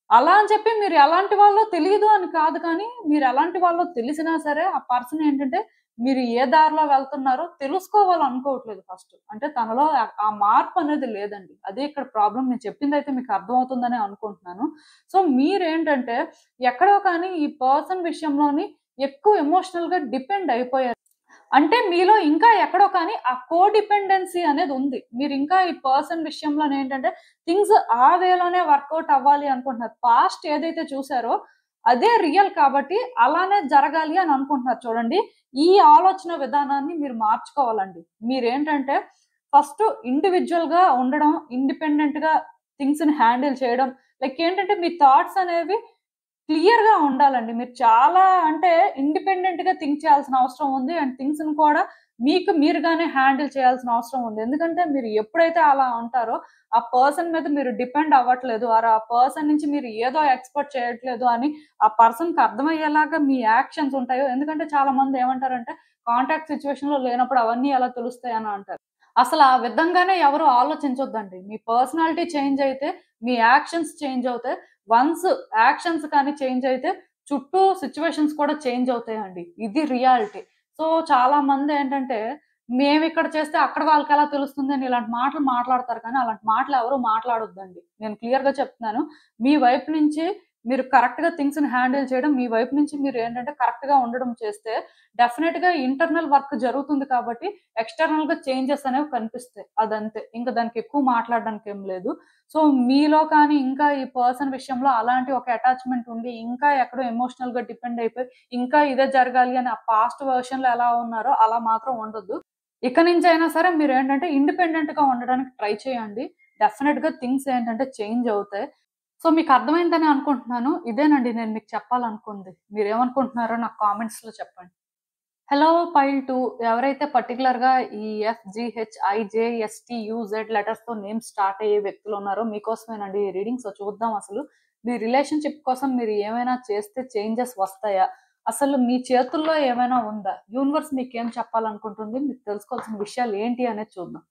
అలా అని చెప్పి మీరు ఎలాంటి వాళ్ళో తెలీదు అని కాదు కానీ, మీరు ఎలాంటి వాళ్ళో తెలిసినా సరే, ఆ పర్సన్ ఏంటంటే, మీరు ఏ దారిలో వెళ్తున్నారో తెలుసుకోవాలనుకోవట్లేదు ఫస్ట్. అంటే తనలో ఆ మార్పనేది లేదండి. అదే ఇక్కడ ప్రాబ్లమ్. నేను చెప్పిందైతే మీకు అర్థమవుతుందనే అనుకుంటున్నాను. సో, మీరేంటంటే, ఎక్కడో కానీ ఈ పర్సన్ విషయంలోని ఎక్కువ ఎమోషనల్‌గా డిపెండ్ అయిపోయారు. అంటే మీలో ఇంకా ఎక్కడో కానీ ఆ కోడిపెండెన్సీ అనేదుంది. మీరింకా ఈ పర్సన్ విషయంలోనేంటంటే థింగ్స్ ఆ వేలోనే వర్కౌట్ అవ్వాలి అనుకుంటున్నారు. పాస్ట్ ఏదైతే చూసారో అదే రియల్ కాబట్టి అలానే జరగాలి అని అనుకుంటున్నారు చూడండి. ఈ ఆలోచన విధానాన్ని మీరు మార్చుకోవాలండి. మీరేంటంటే ఫస్ట్ ఇండివిడ్యుయల్‌గా ఉండడం, ఇండిపెండెంట్‌గా థింగ్స్‌ని హ్యాండిల్ చేయడం. లైక్ ఏంటంటే మీ థాట్స్ అనేవి క్లియర్‌గా ఉండాలండి. మీరు చాలా అంటే ఇండిపెండెంట్‌గా థింక్ చేయాల్సిన అవసరం ఉంది. అండ్ థింగ్స్‌ని కూడా మీకు మీరుగానే హ్యాండిల్ చేయాల్సిన అవసరం ఉంది. ఎందుకంటే మీరు ఎప్పుడైతే అలా ఉంటారో, ఆ పర్సన్ మీద మీరు డిపెండ్ అవ్వట్లేదు. ఆర్ ఆ పర్సన్ నుంచి మీరు ఏదో ఎక్స్‌పెక్ట్ చేయట్లేదు అని ఆ పర్సన్‌కి అర్థమయ్యేలాగా మీ యాక్షన్స్ ఉంటాయో ఎందుకంటే చాలా మంది ఏమంటారంటే కాంటాక్ట్ సిట్యుయేషన్‌లో లేనప్పుడు అవన్నీ ఎలా తెలుస్తాయి అని అంటారు. అసలు ఆ విధంగానే ఎవరు ఆలోచించొద్దండి. మీ పర్సనాలిటీ చేంజ్ అయితే, మీ యాక్షన్స్ చేంజ్ అవుతాయి. వన్స్ యాక్షన్స్ కానీ చేంజ్ అయితే, చుట్టూ సిట్యుయేషన్స్ కూడా చేంజ్ అవుతాయండి. ఇది రియాలిటీ. సో, చాలా మందేంటంటే, మేమిక్కడ చేస్తే అక్కడ వాళ్ళకెలా తెలుస్తుంది అని ఇలాంటి మాటలు మాట్లాడతారు కానీ, అలాంటి మాటలు ఎవరు మాట్లాడొద్దండి. నేను క్లియర్‌గా చెప్తున్నాను. మీ వైపు నుంచి మీరు కరెక్ట్‌గా థింగ్స్‌ని హ్యాండిల్ చేయడం, మీ వైపు నుంచి మీరేంటంటే కరెక్ట్‌గా ఉండడం చేస్తే, డెఫినెట్‌గా ఇంటర్నల్ వర్క్ జరుగుతుంది కాబట్టి ఎక్స్‌టర్నల్‌గా చేంజెస్ అనేవి కనిపిస్తాయి. అదంతే. ఇంక దానికి ఎక్కువ మాట్లాడడానికేం లేదు. సో, మీలో కానీ ఇంకా ఈ పర్సన్ విషయంలో అలాంటి ఒక అటాచ్‌మెంట్ ఉండి, ఇంకా ఎక్కడో ఎమోషనల్‌గా డిపెండ్ అయిపోయి, ఇంకా ఇదే జరగాలి అని ఆ పాస్ట్ వెర్షన్‌లో ఎలా ఉన్నారో అలా మాత్రం ఉండొద్దు. ఇక నుంచైనా సరే మీరేంటంటే ఇండిపెండెంట్‌గా ఉండడానికి ట్రై చేయండి. డెఫినెట్‌గా థింగ్స్ ఏంటంటే చేంజ్ అవుతాయి. సో, మీకు అర్థమైందని అనుకుంటున్నాను. ఇదేనండి నేను మీకు చెప్పాలనుకుంది. మీరేమనుకుంటున్నారో నాకు కామెంట్స్‌లో చెప్పండి. హలో పైల్ 2 ఎవరైతే పర్టిక్యులర్‌గా ఈ F, G, H, I, J, S, T, U, Z లెటర్స్‌తో నేమ్స్ స్టార్ట్ అయ్యే వ్యక్తులున్నారో మీకోసమేనండి ఈ రీడింగ్. సో, చూద్దాం అసలు. మీ రిలేషన్‌షిప్ కోసం మీరు ఏమైనా చేస్తే చేంజెస్ వస్తాయా? అసలు మీ చేతుల్లో ఏమైనా ఉందా? యూనివర్స్ మీకేం చెప్పాలనుకుంటుంది? మీరు తెలుసుకోవాల్సిన విషయాలు ఏంటి అనేది చూద్దాం.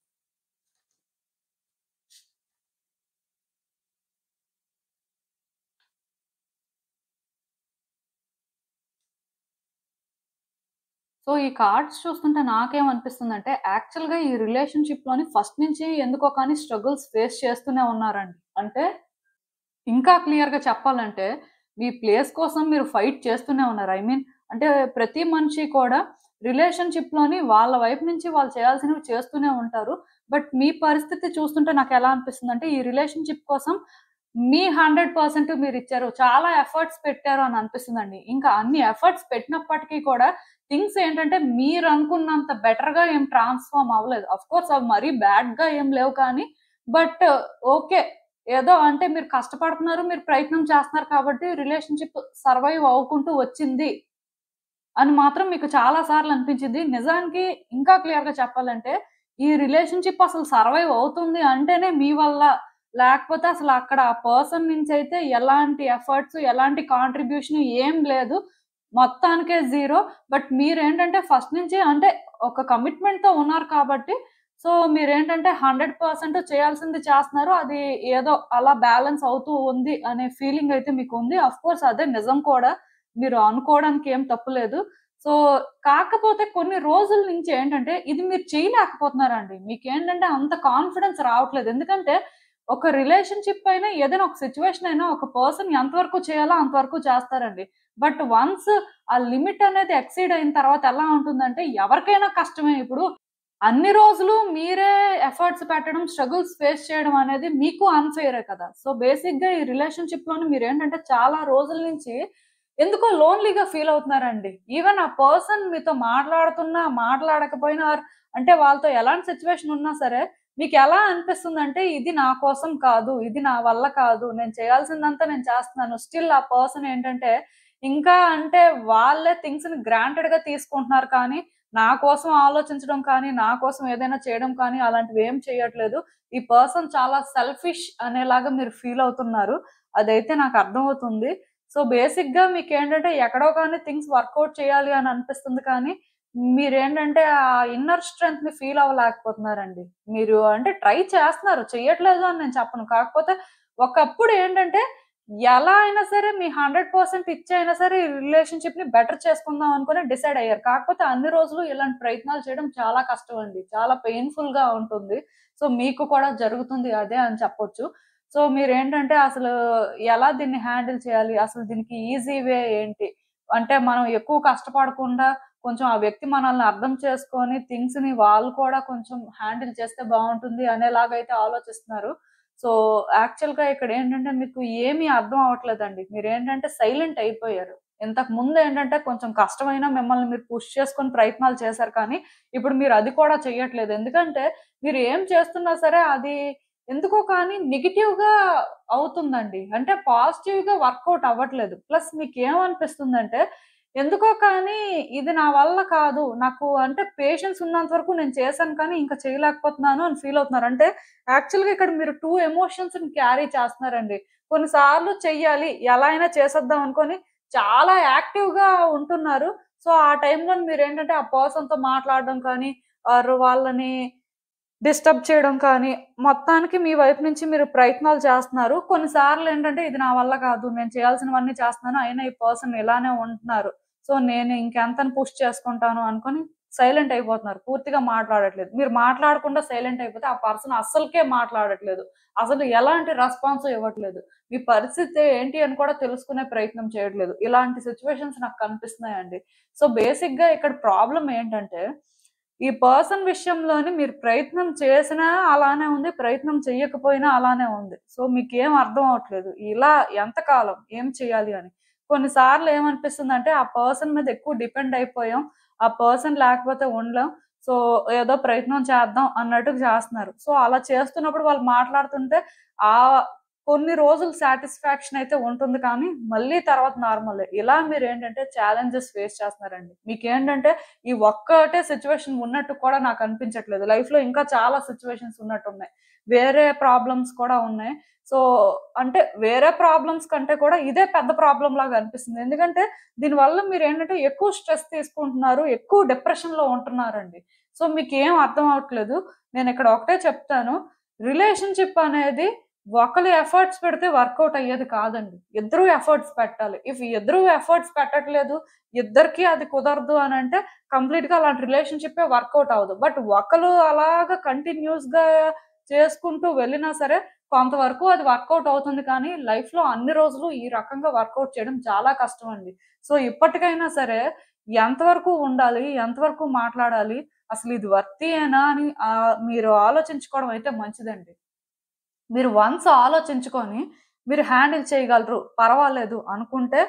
సో, ఈ కార్డ్స్ చూస్తుంటే నాకేమనిపిస్తుందంటే, యాక్చువల్‌గా ఈ రిలేషన్‌షిప్‌లోని ఫస్ట్ నుంచి ఎందుకో కానీ స్ట్రగుల్స్ ఫేస్ చేస్తూనే ఉన్నారండి. అంటే ఇంకా క్లియర్‌గా చెప్పాలంటే, మీ ప్లేస్ కోసం మీరు ఫైట్ చేస్తూనే ఉన్నారు. ఐ మీన్ అంటే ప్రతి మనిషి కూడా రిలేషన్‌షిప్‌లోని వాళ్ళ వైపు నుంచి వాళ్ళు చేయాల్సినవి చేస్తూనే ఉంటారు. బట్ మీ పరిస్థితి చూస్తుంటే నాకెలా అనిపిస్తుందంటే, ఈ రిలేషన్‌షిప్ కోసం మీ 100% మీరిచ్చారు. చాలా ఎఫర్ట్స్ పెట్టారు అని అనిపిస్తుందండి. ఇంకా అన్ని ఎఫర్ట్స్ పెట్టినప్పటికీ కూడా థింగ్స్ ఏంటంటే మీరనుకున్నంత బెటర్‌గా ఏం ట్రాన్స్‌ఫార్మ్ అవ్వలేదు. ఆఫ్‌కోర్స్ అవి మరీ బ్యాడ్‌గా ఏం లేవు కానీ, బట్ ఓకే. ఏదో అంటే మీరు కష్టపడుతున్నారు, మీరు ప్రయత్నం చేస్తున్నారు కాబట్టి రిలేషన్‌షిప్ సర్వైవ్ అవ్వుకుంటూ వచ్చింది అని మాత్రం మీకు చాలా సార్లు అనిపించింది. నిజానికి ఇంకా క్లియర్‌గా చెప్పాలంటే, ఈ రిలేషన్‌షిప్ అసలు సర్వైవ్ అవుతుంది అంటేనే మీ వల్ల. లేకపోతే అసలు అక్కడ ఆ పర్సన్ నుంచయితే ఎలాంటి ఎఫర్ట్స్, ఎలాంటి కాంట్రిబ్యూషన్ ఏం లేదు. మొత్తానికే జీరో. బట్ మీరేంటంటే ఫస్ట్ నుంచి అంటే ఒక కమిట్మెంట్‌తో ఉన్నారు కాబట్టి, సో మీరేంటంటే 100% చేయాల్సింది చేస్తున్నారు. అది ఏదో అలా బ్యాలెన్స్ అవుతూ ఉంది అనే ఫీలింగ్ అయితే మీకుంది. ఆఫ్‌కోర్స్ అదే నిజం కూడా. మీరు అనుకోవడానికి ఏం తప్పు లేదు. సో, కాకపోతే కొన్ని రోజుల నుంచి ఏంటంటే, ఇది మీరు చేయలేకపోతున్నారండి. మీకేంటంటే అంత కాన్ఫిడెన్స్ రావట్లేదు. ఎందుకంటే, ఒక రిలేషన్‌షిప్ అయినా, ఏదైనా ఒక సిట్యుయేషన్ అయినా, ఒక పర్సన్ ఎంతవరకు చేయాలో అంతవరకు చేస్తారండి. బట్ వన్స్ ఆ లిమిట్ అనేది ఎక్సీడ్ అయిన తర్వాత ఎలా ఉంటుందంటే, ఎవరికైనా కష్టమే. ఇప్పుడు అన్ని రోజులు మీరే ఎఫర్ట్స్ పెట్టడం, స్ట్రగుల్స్ ఫేస్ చేయడం అనేది మీకు అన్‌ఫెయిరే కదా! సో, బేసిక్‌గా ఈ రిలేషన్‌షిప్‌లోని మీరేంటంటే చాలా రోజుల నుంచి ఎందుకో లోన్‌లీగా ఫీల్ అవుతున్నారండి. ఈవెన్ ఆ పర్సన్ మీతో మాట్లాడుతున్నా, మాట్లాడకపోయినా అంటే వాళ్ళతో ఎలాంటి సిట్యుయేషన్ ఉన్నా సరే, మీకెలా అనిపిస్తుందంటే ఇది నా కోసం కాదు, ఇది నా వల్ల కాదు, నేను చేయాల్సిందంతా నేను చేస్తున్నాను. స్టిల్ ఆ పర్సన్ ఏంటంటే ఇంకా అంటే వాళ్ళే థింగ్స్‌ని గ్రాంటెడ్‌గా తీసుకుంటున్నారు కానీ, నా కోసం ఆలోచించడం కానీ, నా కోసం ఏదైనా చేయడం కానీ అలాంటివేం చేయట్లేదు. ఈ పర్సన్ చాలా సెల్ఫిష్ అనేలాగా మీరు ఫీల్ అవుతున్నారు. అదైతే నాకు అర్థమవుతుంది. సో, బేసిక్‌గా మీకేంటంటే ఎక్కడో కానీ థింగ్స్ వర్కౌట్ చేయాలి అని అనిపిస్తుంది కానీ, మీరేంటంటే ఆ ఇన్నర్ స్ట్రెంగ్త్‌ని ఫీల్ అవ్వలేకపోతున్నారండి. మీరు అంటే ట్రై చేస్తున్నారు. చెయ్యట్లేదు అని నేను చెప్పను. కాకపోతే ఒకప్పుడు ఏంటంటే ఎలా అయినా సరే మీ 100% ఇచ్చైనా సరే ఈ రిలేషన్‌షిప్‌ని బెటర్ చేసుకుందాం అనుకుని డిసైడ్ అయ్యారు. కాకపోతే అన్ని రోజులు ఇలాంటి ప్రయత్నాలు చేయడం చాలా కష్టం అండి. చాలా పెయిన్‌ఫుల్‌గా ఉంటుంది. సో, మీకు కూడా జరుగుతుంది అదే అని చెప్పొచ్చు. సో, మీరేంటంటే అసలు ఎలా దీన్ని హ్యాండిల్ చేయాలి? అసలు దీనికి ఈజీ వే ఏంటి? అంటే మనం ఎక్కువ కష్టపడకుండా కొంచెం ఆ వ్యక్తి మనల్ని అర్థం చేసుకొని థింగ్స్‌ని వాళ్ళు కూడా కొంచెం హ్యాండిల్ చేస్తే బావుంటుంది అనేలాగైతే ఆలోచిస్తున్నారు. సో, యాక్చువల్‌గా ఇక్కడేంటంటే మీకు ఏమీ అర్థం అవ్వట్లేదండి. మీరేంటంటే సైలెంట్ అయిపోయారు. ఇంతకు ముందేంటంటే కొంచెం కష్టమైనా మిమ్మల్ని మీరు పుష్ చేసుకొని ప్రయత్నాలు చేశారు కానీ, ఇప్పుడు మీరు అది కూడా చెయ్యట్లేదు. ఎందుకంటే మీరు ఏం చేస్తున్నా సరే అది ఎందుకో కానీ నెగెటివ్‌గా అవుతుందండి. అంటే పాజిటివ్‌గా వర్కౌట్ అవ్వట్లేదు. ప్లస్ మీకేమనిపిస్తుందంటే ఎందుకో కానీ ఇది నా వల్ల కాదు. నాకు అంటే పేషెన్స్ ఉన్నంత వరకు నేను చేశాను కానీ ఇంక చేయలేకపోతున్నాను అని ఫీల్ అవుతున్నారు. అంటే యాక్చువల్‌గా ఇక్కడ మీరు 2 ఎమోషన్స్‌ని క్యారీ చేస్తున్నారండి. కొన్నిసార్లు చెయ్యాలి, ఎలా అయినా చేసేద్దాం అనుకోని చాలా యాక్టివ్‌గా ఉంటున్నారు. సో, ఆ టైంలో మీరేంటంటే ఆ పర్సన్‌తో మాట్లాడడం కానీ, ఆర్ వాళ్ళని డిస్టర్బ్ చేయడం కానీ, మొత్తానికి మీ వైపు నుంచి మీరు ప్రయత్నాలు చేస్తున్నారు. కొన్నిసార్లేంటంటే ఇది నా వల్ల కాదు. నేను చేయాల్సినవన్నీ చేస్తున్నాను. అయినా ఈ పర్సన్ ఇలానే ఉంటున్నారు. సో, నేను ఇంకెంతని పుష్ చేసుకుంటాను అనుకోని సైలెంట్ అయిపోతున్నారు. పూర్తిగా మాట్లాడట్లేదు. మీరు మాట్లాడకుండా సైలెంట్ అయిపోతే ఆ పర్సన్ అస్సలకే మాట్లాడట్లేదు. అసలు ఎలాంటి రెస్పాన్స్ ఇవ్వట్లేదు. మీ పరిస్థితి ఏంటి అని కూడా తెలుసుకునే ప్రయత్నం చేయట్లేదు. ఇలాంటి సిట్యుయేషన్స్ నాకు కనిపిస్తున్నాయండి. సో, బేసిక్‌గా ఇక్కడ ప్రాబ్లమ్ ఏంటంటే ఈ పర్సన్ విషయంలోని మీరు ప్రయత్నం చేసినా అలానే ఉంది. ప్రయత్నం చెయ్యకపోయినా అలానే ఉంది. సో, మీకేం అర్థం అవ్వట్లేదు. ఇలా ఎంతకాలం ఏం చేయాలి అని. కొన్ని సార్లు ఏమనిపిస్తుందంటే, ఆ పర్సన్ మీద ఎక్కువ డిపెండ్ అయిపోయాం. ఆ పర్సన్ లేకపోతే ఉండలేం. సో, ఏదో ప్రయత్నం చేద్దాం అన్నట్టుగా చేస్తున్నారు. సో, అలా చేస్తున్నప్పుడు వాళ్ళు మాట్లాడుతుంటే ఆహ్, కొన్ని రోజులు సాటిస్ఫాక్షన్ అయితే ఉంటుంది కానీ, మళ్ళీ తర్వాత నార్మలే. ఇలా మీరేంటంటే ఛాలెంజెస్ ఫేస్ చేస్తున్నారండి. మీకేంటంటే ఈ ఒక్కటే సిట్యుయేషన్ ఉన్నట్టు కూడా నాకనిపించట్లేదు. లైఫ్‌లో ఇంకా చాలా సిట్యుయేషన్స్ ఉన్నట్టున్నాయి. వేరే ప్రాబ్లమ్స్ కూడా ఉన్నాయి. సో, అంటే వేరే ప్రాబ్లమ్స్ కంటే కూడా ఇదే పెద్ద ప్రాబ్లమ్ లాగా అనిపిస్తుంది. ఎందుకంటే దీనివల్ల మీరేంటంటే ఎక్కువ స్ట్రెస్ తీసుకుంటున్నారు. ఎక్కువ డిప్రెషన్‌లో ఉంటున్నారండి. సో, మీకేం అర్థం అవ్వట్లేదు. నేనిక్కడ ఒకటే చెప్తాను. రిలేషన్‌షిప్ అనేది ఒకళ్ళు ఎఫర్ట్స్ పెడితే వర్కౌట్ అయ్యేది కాదండి. ఇద్దరు ఎఫర్ట్స్ పెట్టాలి. ఇఫ్ ఇద్దరు ఎఫర్ట్స్ పెట్టట్లేదు, ఇద్దరికీ అది కుదరదు అనంటే కంప్లీట్‌గా అలాంటి రిలేషన్‌షిప్పే వర్కౌట్ అవ్వదు. బట్ ఒకళ్ళు అలాగా కంటిన్యూయస్‌గా చేసుకుంటూ వెళ్ళినా సరే, కొంతవరకు అది వర్కౌట్ అవుతుంది కానీ, లైఫ్‌లో అన్ని రోజులు ఈ రకంగా వర్కౌట్ చేయడం చాలా కష్టమండి. సో, ఇప్పటికైనా సరే ఎంతవరకు ఉండాలి? ఎంతవరకు మాట్లాడాలి? అసలు ఇది వర్తీయేనా అని మీరు ఆలోచించుకోవడం అయితే మంచిదండి. మీరు వన్స్ ఆలోచించుకొని, మీరు హ్యాండిల్ చేయగలరు, పర్వాలేదు అనుకుంటే,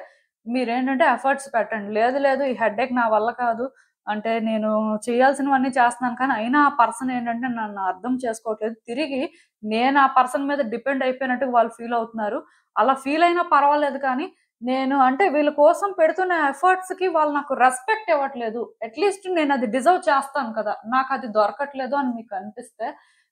మీరేంటంటే ఎఫర్ట్స్ పెట్టండి. లేదు, లేదు ఈ హెడ్‌ఏక్ నా వల్ల కాదు. అంటే నేను చేయాల్సినవన్నీ చేస్తున్నాను కానీ, అయినా ఆ పర్సన్ ఏంటంటే నన్ను అర్థం చేసుకోవట్లేదు. తిరిగి నేను ఆ పర్సన్ మీద డిపెండ్ అయిపోయినట్టుగా వాళ్ళు ఫీల్ అవుతున్నారు. అలా ఫీల్ అయినా పర్వాలేదు కానీ, నేను అంటే వీళ్ళ కోసం పెడుతున్న ఎఫర్ట్స్‌కి వాళ్ళు నాకు రెస్పెక్ట్ ఇవ్వట్లేదు. అట్‌లీస్ట్ నేనది డిజర్వ్ చేస్తాను కదా! నాకది దొరకట్లేదు అని మీకు అనిపిస్తే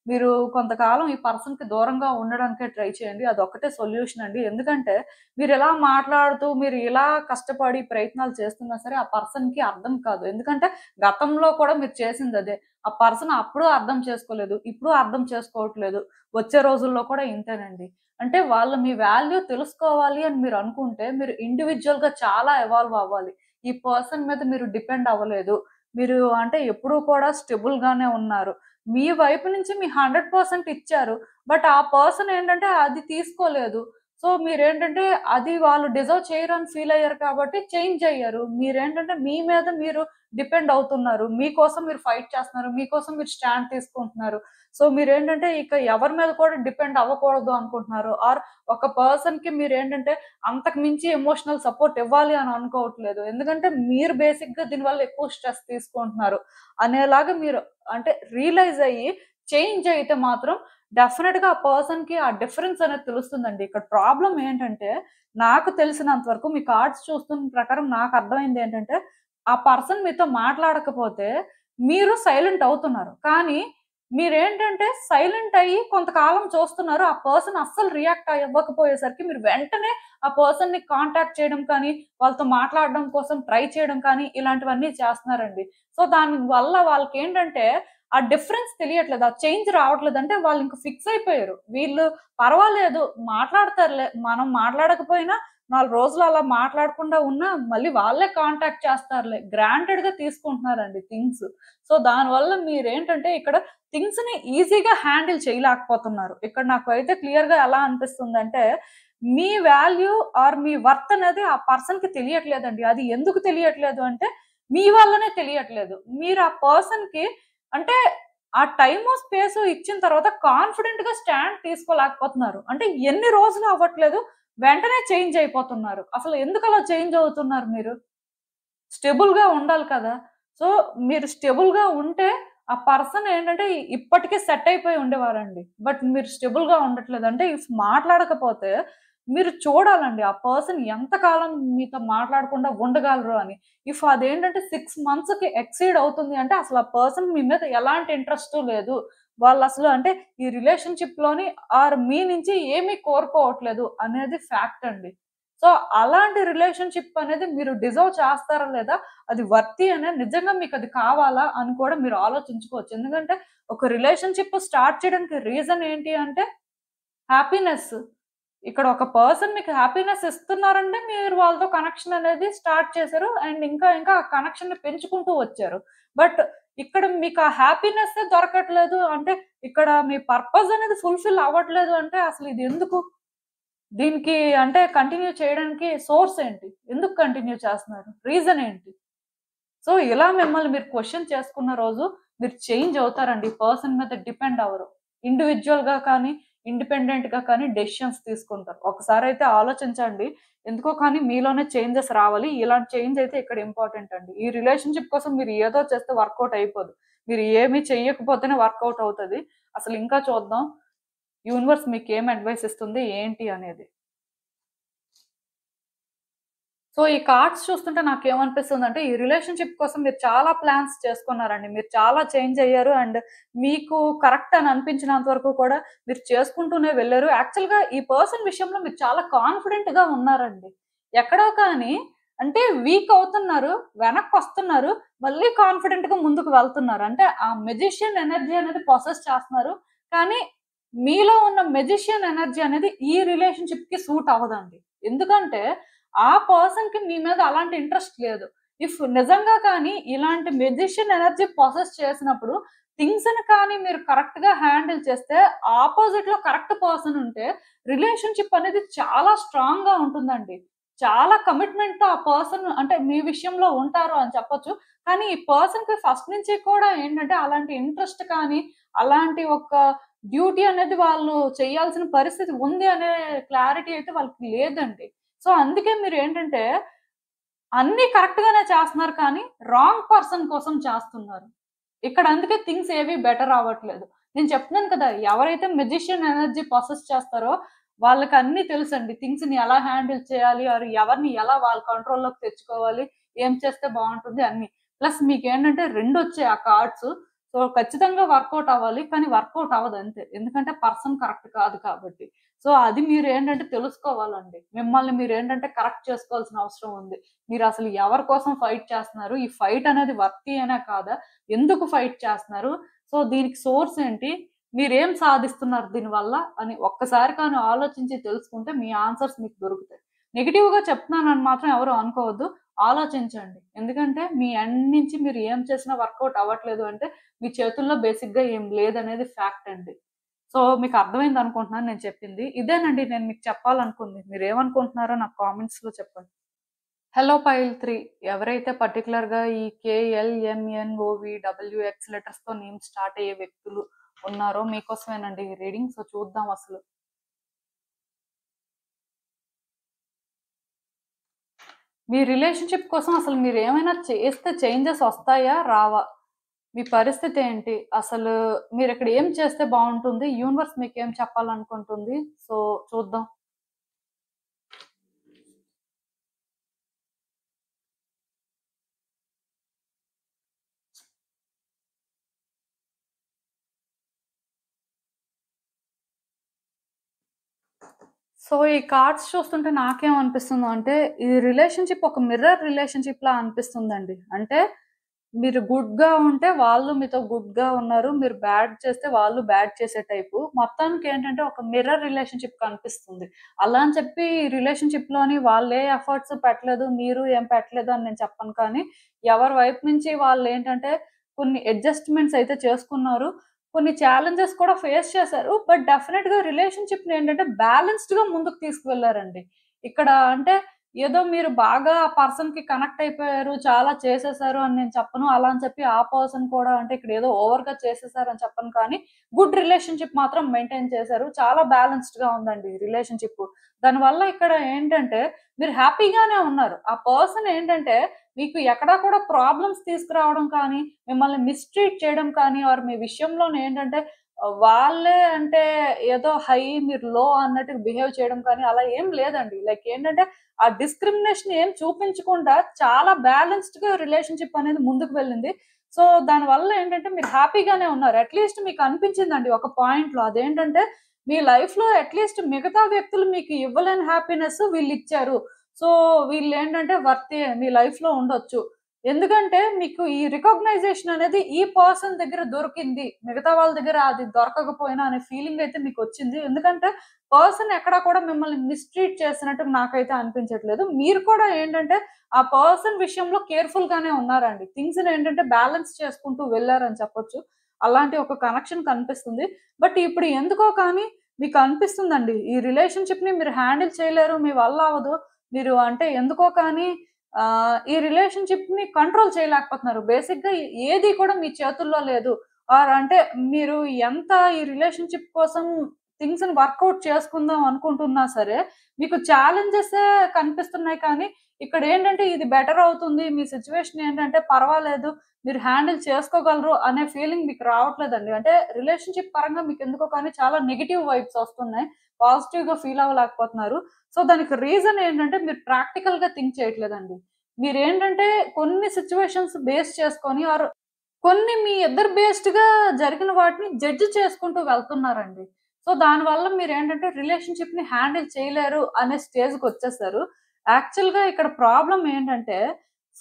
మీరు కొంతకాలం ఈ పర్సన్‌కి దూరంగా ఉండడానికే ట్రై చేయండి. అదొక్కటే సొల్యూషన్ అండి. ఎందుకంటే మీరిలా మాట్లాడుతూ, మీరు ఇలా కష్టపడి ప్రయత్నాలు చేస్తున్నా సరే ఆ పర్సన్‌కి అర్థం కాదు. ఎందుకంటే గతంలో కూడా మీరు చేసిందదే. ఆ పర్సన్ అప్పుడు అర్థం చేసుకోలేదు. ఇప్పుడు అర్థం చేసుకోవట్లేదు. వచ్చే రోజుల్లో కూడా ఇంతేనండి. అంటే వాళ్ళు మీ వాల్యూ తెలుసుకోవాలి అని మీరనుకుంటే మీరు ఇండివిడ్యుయల్‌గా చాలా ఎవాల్వ్ అవ్వాలి. ఈ పర్సన్ మీద మీరు డిపెండ్ అవ్వలేదు. మీరు అంటే ఎప్పుడూ కూడా స్టెబుల్‌గానే ఉన్నారు. మీ వైపు నుంచి మీ 100% ఇచ్చారు. బట్ ఆ పర్సన్ ఏంటంటే అది తీసుకోలేదు. సో, మీరేంటంటే అది వాళ్ళు డిజర్వ్ చేయరని ఫీల్ అయ్యారు కాబట్టి చేంజ్ అయ్యారు. మీరేంటంటే మీ మీద మీరు డిపెండ్ అవుతున్నారు. మీకోసం మీరు ఫైట్ చేస్తున్నారు. మీకోసం మీరు స్టాండ్ తీసుకుంటున్నారు. సో, మీరేంటంటే ఇక ఎవరి మీద కూడా డిపెండ్ అవ్వకూడదు అనుకుంటున్నారు. ఆర్ ఒక పర్సన్‌కి మీరేంటంటే అంతకు మించి ఎమోషనల్ సపోర్ట్ ఇవ్వాలి అని అనుకోవట్లేదు. ఎందుకంటే మీరు బేసిక్‌గా దీనివల్ల ఎక్కువ స్ట్రెస్ తీసుకుంటున్నారు అనేలాగా మీరు అంటే రియలైజ్ అయ్యి చేంజ్ అయితే మాత్రం డెఫినెట్‌గా ఆ పర్సన్‌కి ఆ డిఫరెన్స్ అనేది తెలుస్తుందండి. ఇక్కడ ప్రాబ్లమ్ ఏంటంటే, నాకు తెలిసినంత వరకు మీ కార్డ్స్ చూస్తున్న ప్రకారం నాకు అర్థమైంది ఏంటంటే, ఆ పర్సన్ మీతో మాట్లాడకపోతే మీరు సైలెంట్ అవుతున్నారు. కానీ మీరేంటంటే సైలెంట్ అయ్యి కొంతకాలం చూస్తున్నారు. ఆ పర్సన్ అస్సలు రియాక్ట్ అవ్వకపోయేసరికి మీరు వెంటనే ఆ పర్సన్‌ని కాంటాక్ట్ చేయడం కానీ, వాళ్ళతో మాట్లాడడం కోసం ట్రై చేయడం కానీ, ఇలాంటివన్నీ చేస్తున్నారండి. సో, దాని వల్ల వాళ్ళకేంటంటే ఆ డిఫరెన్స్ తెలియట్లేదు. ఆ చేంజ్ రావట్లేదు. అంటే వాళ్ళింక ఫిక్స్ అయిపోయారు. వీళ్ళు పర్వాలేదు మాట్లాడతారులే. మనం మాట్లాడకపోయినా 4 రోజులు అలా మాట్లాడకుండా ఉన్నా మళ్ళీ వాళ్ళే కాంటాక్ట్ చేస్తారులే. గ్రాంటెడ్‌గా తీసుకుంటున్నారండి థింగ్స్. సో, దానివల్ల మీరేంటంటే ఇక్కడ థింగ్స్‌ని ఈజీగా హ్యాండిల్ చేయలేకపోతున్నారు. ఇక్కడ నాకైతే క్లియర్‌గా ఎలా అనిపిస్తుందంటే, మీ వాల్యూ ఆర్ మీ వర్త్ అనేది ఆ పర్సన్‌కి తెలియట్లేదండి. అది ఎందుకు తెలియట్లేదు అంటే, మీ వల్లనే తెలియట్లేదు. మీరు ఆ పర్సన్‌కి అంటే ఆ టైము, స్పేసు ఇచ్చిన తర్వాత కాన్ఫిడెంట్‌గా స్టాండ్ తీసుకోలేకపోతున్నారు. అంటే ఎన్ని రోజులు అవ్వట్లేదు, వెంటనే చేంజ్ అయిపోతున్నారు. అసలు ఎందుకలా చేంజ్ అవుతున్నారు మీరు? స్టెబుల్‌గా ఉండాలి కదా! సో, మీరు స్టెబుల్‌గా ఉంటే ఆ పర్సన్ ఏంటంటే ఇప్పటికే సెట్ అయిపోయి ఉండేవారండి. బట్ మీరు స్టెబుల్‌గా ఉండట్లేదు. అంటే మాట్లాడకపోతే మీరు చూడాలండి ఆ పర్సన్ ఎంత కాలం మీతో మాట్లాడకుండా ఉండగలరు అని. అదేంటంటే 6 మంత్స్‌కి ఎక్సీడ్ అవుతుంది అంటే అసలు ఆ పర్సన్ మీ మీద ఎలాంటి ఇంట్రెస్టు లేదు. వాళ్ళసలు అంటే ఈ రిలేషన్‌షిప్‌లోని ఆర్ మీ నుంచి ఏమి కోరుకోవట్లేదు అనేది ఫ్యాక్ట్ అండి. సో, అలాంటి రిలేషన్‌షిప్ అనేది మీరు డిజర్వ్ చేస్తారా లేదా? అది వర్తీ అనా? నిజంగా మీకది కావాలా? అని కూడా మీరు ఆలోచించుకోవచ్చు. ఎందుకంటే ఒక రిలేషన్‌షిప్ స్టార్ట్ చేయడానికి రీజన్ ఏంటి అంటే హ్యాపీనెస్. ఇక్కడ ఒక పర్సన్ మీకు హ్యాపీనెస్ ఇస్తున్నారంటే మీరు వాళ్ళతో కనెక్షన్ అనేది స్టార్ట్ చేశారు. అండ్ ఇంకా ఆ కనెక్షన్‌ని పెంచుకుంటూ వచ్చారు. బట్ ఇక్కడ మీకు ఆ హ్యాపీనెస్సే దొరకట్లేదు అంటే ఇక్కడ మీ పర్పస్ అనేది ఫుల్‌ఫిల్ అవ్వట్లేదు అంటే అసలు ఇది ఎందుకు? దీనికి అంటే కంటిన్యూ చేయడానికి సోర్స్ ఏంటి? ఎందుకు కంటిన్యూ చేస్తున్నారు? రీజన్ ఏంటి? సో, ఇలా మిమ్మల్ని మీరు క్వెషన్ చేసుకున్న రోజు మీరు చేంజ్ అవుతారండి. పర్సన్ మీద డిపెండ్ అవ్వరు. ఇండివిడ్యుయల్‌గా కానీ, ఇండిపెండెంట్‌గా కానీ డెసిషన్స్ తీసుకుంటారు. ఒకసారైతే ఆలోచించండి. ఎందుకో కానీ మీలోనే చేంజెస్ రావాలి. ఇలాంటి చేంజ్ అయితే ఇక్కడ ఇంపార్టెంట్ అండి. ఈ రిలేషన్‌షిప్ కోసం మీరు ఏదో చేస్తే వర్కౌట్ అయిపోదు. మీరు ఏమి చెయ్యకపోతేనే వర్కౌట్ అవుతది. అసలు ఇంకా చూద్దాం. యూనివర్స్ మీకేం అడ్వైస్ ఇస్తుంది ఏంటి అనేది. సో, ఈ కార్డ్స్ చూస్తుంటే నాకేమనిపిస్తుందంటే, ఈ రిలేషన్‌షిప్ కోసం మీరు చాలా ప్లాన్స్ చేసుకున్నారండి. మీరు చాలా చేంజ్ అయ్యారు. అండ్ మీకు కరెక్ట్ అని అనిపించినంత వరకు కూడా మీరు చేసుకుంటూనే వెళ్లారు. యాక్చువల్‌గా ఈ పర్సన్ విషయంలో మీరు చాలా కాన్ఫిడెంట్‌గా ఉన్నారండి. ఎక్కడో కానీ అంటే వీక్ అవుతున్నారు, వెనక్కొస్తున్నారు, మళ్ళీ కాన్ఫిడెంట్‌గా ముందుకు వెళ్తున్నారు. అంటే ఆ మెజిషియన్ ఎనర్జీ అనేది పొసెస్ చేస్తున్నారు. కానీ మీలో ఉన్న మెజిషియన్ ఎనర్జీ అనేది ఈ రిలేషన్‌షిప్‌కి సూట్ అవ్వదండి. ఎందుకంటే ఆ పర్సన్‌కి మీ మీద అలాంటి ఇంట్రెస్ట్ లేదు. నిజంగా కానీ ఇలాంటి మెజిషియన్ ఎనర్జీ పొసెస్ చేసినప్పుడు థింగ్స్‌ని కానీ మీరు కరెక్ట్‌గా హ్యాండిల్ చేస్తే ఆపోజిట్‌లో కరెక్ట్ పర్సన్ ఉంటే రిలేషన్‌షిప్ అనేది చాలా స్ట్రాంగ్‌గా ఉంటుందండి. చాలా కమిట్మెంట్‌తో ఆ పర్సన్ అంటే మీ విషయంలో ఉంటారు అని చెప్పొచ్చు. కానీ ఈ పర్సన్‌కి ఫస్ట్ నుంచి కూడా ఏంటంటే అలాంటి ఇంట్రెస్ట్ కానీ, అలాంటి ఒక డ్యూటీ అనేది వాళ్ళు చేయాల్సిన పరిస్థితి ఉంది అనే క్లారిటీ అయితే వాళ్ళకి లేదండి. సో, అందుకే మీరేంటంటే, అన్నీ కరెక్ట్ గానే చేస్తున్నారు కానీ, రాంగ్ పర్సన్ కోసం చేస్తున్నారు. ఇక్కడ అందుకే థింగ్స్ ఏవి బెటర్ అవ్వట్లేదు. నేను చెప్తున్నాను కదా! ఎవరైతే మెజిషియన్ ఎనర్జీ పొసెస్ చేస్తారో, వాళ్ళకన్నీ తెలుసండి. థింగ్స్‌ని ఎలా హ్యాండిల్ చేయాలి, ఆర్ ఎవరిని ఎలా వాళ్ళ కంట్రోల్‌లోకి తెచ్చుకోవాలి, ఏం చేస్తే బావుంటుంది అన్నీ. ప్లస్ మీకేంటంటే రెండొచ్చాయి ఆ కార్డ్స్. సో, ఖచ్చితంగా వర్కౌట్ అవ్వాలి. కానీ వర్కౌట్ అవ్వదంతే. ఎందుకంటే పర్సన్ కరెక్ట్ కాదు కాబట్టి. సో, అది మీరేంటంటే తెలుసుకోవాలండి. మిమ్మల్ని మీరేంటంటే కరెక్ట్ చేసుకోవాల్సిన అవసరం ఉంది. మీరసలు ఎవరి కోసం ఫైట్ చేస్తున్నారు? ఈ ఫైట్ అనేది వర్తీయేనా కాదా? ఎందుకు ఫైట్ చేస్తున్నారు? సో, దీనికి సోర్స్ ఏంటి? మీరేం సాధిస్తున్నారు దీనివల్ల? అని ఒక్కసారి కానీ ఆలోచించి తెలుసుకుంటే మీ ఆన్సర్స్ మీకు దొరుకుతాయి. నెగెటివ్‌గా చెప్తున్నానని మాత్రం ఎవరు అనుకోవద్దు. ఆలోచించండి. ఎందుకంటే మీ ఎండ్ నుంచి మీరు ఏం చేసినా వర్కౌట్ అవ్వట్లేదు అంటే మీ చేతుల్లో బేసిక్‌గా ఏం లేదనేది ఫ్యాక్ట్ అండి. సో, మీకు అర్థమైందనుకుంటున్నాను నేను చెప్పింది. ఇదేనండి నేను మీకు చెప్పాలనుకుంది. మీరేమనుకుంటున్నారో నాకు కామెంట్స్‌లో చెప్పండి. హలో పైల్ 3 ఎవరైతే పర్టిక్యులర్‌గా ఈ KLMNOVWX లెటర్స్‌తో నేమ్ స్టార్ట్ అయ్యే వ్యక్తులు ఉన్నారో మీకోసమేనండి ఈ రీడింగ్. సో, చూద్దాం అసలు. మీ రిలేషన్‌షిప్ కోసం అసలు మీరేమైనా చేస్తే చేంజెస్ వస్తాయా? రావా? మీ పరిస్థితి ఏంటి? అసలు మీరిక్కడ ఏం చేస్తే బావుంటుంది? యూనివర్స్ మీకేం చెప్పాలనుకుంటుంది? సో, చూద్దాం. సో, ఈ కార్డ్స్ చూస్తుంటే నాకేమనిపిస్తుందంటే, ఈ రిలేషన్‌షిప్ ఒక మిర్రర్ రిలేషన్‌షిప్‌లా అనిపిస్తుందండి. అంటే, మీరు గుడ్‌గా ఉంటే వాళ్ళు మీతో గుడ్‌గా ఉన్నారు. మీరు బ్యాడ్ చేస్తే వాళ్ళు బ్యాడ్ చేసే టైపు. మొత్తానికేంటంటే, ఒక మిర్రర్ రిలేషన్‌షిప్ కనిపిస్తుంది. అలా అని చెప్పి రిలేషన్‌షిప్‌లోని వాళ్ళే ఎఫర్ట్స్ పెట్టలేదు, మీరు ఏం పెట్టలేదు అని నేను చెప్పను కానీ, ఎవరి వైపు నుంచి వాళ్ళేంటంటే, కొన్ని అడ్జస్ట్‌మెంట్స్ అయితే చేసుకున్నారు. కొన్ని ఛాలెంజెస్ కూడా ఫేస్ చేశారు. బట్ డెఫినిట్‌గా రిలేషన్‌షిప్‌ని ఏంటంటే బ్యాలెన్స్డ్‌గా ముందుకు తీసుకువెళ్లారండి. ఇక్కడ అంటే ఏదో మీరు బాగా ఆ పర్సన్‌కి కనెక్ట్ అయిపోయారు, చాలా చేసేసారు అని నేను చెప్పను. అలా అని చెప్పి ఆ పర్సన్ కూడా అంటే ఇక్కడ ఏదో ఓవర్‌గా చేసేసారని చెప్పను కానీ, గుడ్ రిలేషన్‌షిప్ మాత్రం మెయింటైన్ చేశారు. చాలా బ్యాలెన్స్డ్‌గా ఉందండి రిలేషన్‌షిప్. దానివల్ల ఇక్కడ ఏంటంటే మీరు హ్యాపీగానే ఉన్నారు. ఆ పర్సన్ ఏంటంటే మీకు ఎక్కడా కూడా ప్రాబ్లమ్స్ తీసుకురావడం కానీ, మిమ్మల్ని మిస్‌ట్రీట్ చేయడం కానీ, ఆర్ మీ విషయంలోనేంటంటే వాళ్ళే అంటే ఏదో హై, మీరు లో అన్నట్టుగా బిహేవ్ చేయడం కానీ అలా ఏం లేదండి. లైక్ ఏంటంటే ఆ డిస్క్రిమినేషన్ ఏం చూపించకుండా చాలా బ్యాలెన్స్డ్‌గా రిలేషన్‌షిప్ అనేది ముందుకు వెళ్ళింది. సో, దానివల్ల ఏంటంటే మీరు హ్యాపీగానే ఉన్నారు. అట్‌లీస్ట్ మీకు అనిపించిందండి ఒక పాయింట్‌లో. అదేంటంటే మీ లైఫ్‌లో అట్‌లీస్ట్ మిగతా వ్యక్తులు మీకు ఇవ్వలేని హ్యాపీనెస్ వీళ్ళిచ్చారు. సో, వీళ్ళేంటంటే వర్తే మీ లైఫ్‌లో ఉండొచ్చు. ఎందుకంటే మీకు ఈ రికాగ్నైజేషన్ అనేది ఈ పర్సన్ దగ్గర దొరికింది. మిగతా వాళ్ళ దగ్గర అది దొరకకపోయినా అనే ఫీలింగ్ అయితే మీకొచ్చింది. ఎందుకంటే పర్సన్ ఎక్కడా కూడా మిమ్మల్ని మిస్‌ట్రీట్ చేసినట్టు నాకైతే అనిపించట్లేదు. మీరు కూడా ఏంటంటే ఆ పర్సన్ విషయంలో కేర్‌ఫుల్‌గానే ఉన్నారండి. థింగ్స్‌ని ఏంటంటే బ్యాలెన్స్ చేసుకుంటూ వెళ్లారని చెప్పొచ్చు. అలాంటి ఒక కనెక్షన్ కనిపిస్తుంది. బట్ ఇప్పుడు ఎందుకో కానీ మీకు అనిపిస్తుందండి. ఈ రిలేషన్‌షిప్‌ని మీరు హ్యాండిల్ చేయలేరు. మీ వల్ల అవ్వదు. మీరు అంటే ఎందుకో కానీ ఈ రిలేషన్‌షిప్‌ని కంట్రోల్ చేయలేకపోతున్నారు. బేసిక్‌గా ఏది కూడా మీ చేతుల్లో లేదు. ఆర్ అంటే మీరు ఎంత ఈ రిలేషన్‌షిప్ కోసం థింగ్స్‌ని వర్కౌట్ చేసుకుందాం అనుకుంటున్నా సరే, మీకు ఛాలెంజెసే కనిపిస్తున్నాయి కానీ, ఇక్కడేంటంటే ఇది బెటర్ అవుతుంది. మీ సిట్యుయేషన్ ఏంటంటే పర్వాలేదు. మీరు హ్యాండిల్ చేసుకోగలరు అనే ఫీలింగ్ మీకు రావట్లేదండి. అంటే రిలేషన్‌షిప్ పరంగా మీకెందుకో కానీ చాలా నెగెటివ్ వైబ్స్ వస్తున్నాయి. పాజిటివ్‌గా ఫీల్ అవ్వలేకపోతున్నారు. సో, దానికి రీజన్ ఏంటంటే మీరు ప్రాక్టికల్‌గా థింక్ చేయట్లేదండి. మీరేంటంటే కొన్ని సిట్యుయేషన్స్ బేస్ చేసుకొని ఆర్ కొన్ని మీ ఇద్దరు బేస్డ్‌గా జరిగిన వాటిని జడ్జ్ చేసుకుంటూ వెళ్తున్నారండి. సో, దానివల్ల మీరేంటంటే రిలేషన్‌షిప్‌ని హ్యాండిల్ చేయలేరు అనే స్టేజ్‌కొచ్చేసారు. యాక్చువల్‌గా ఇక్కడ ప్రాబ్లమ్ ఏంటంటే,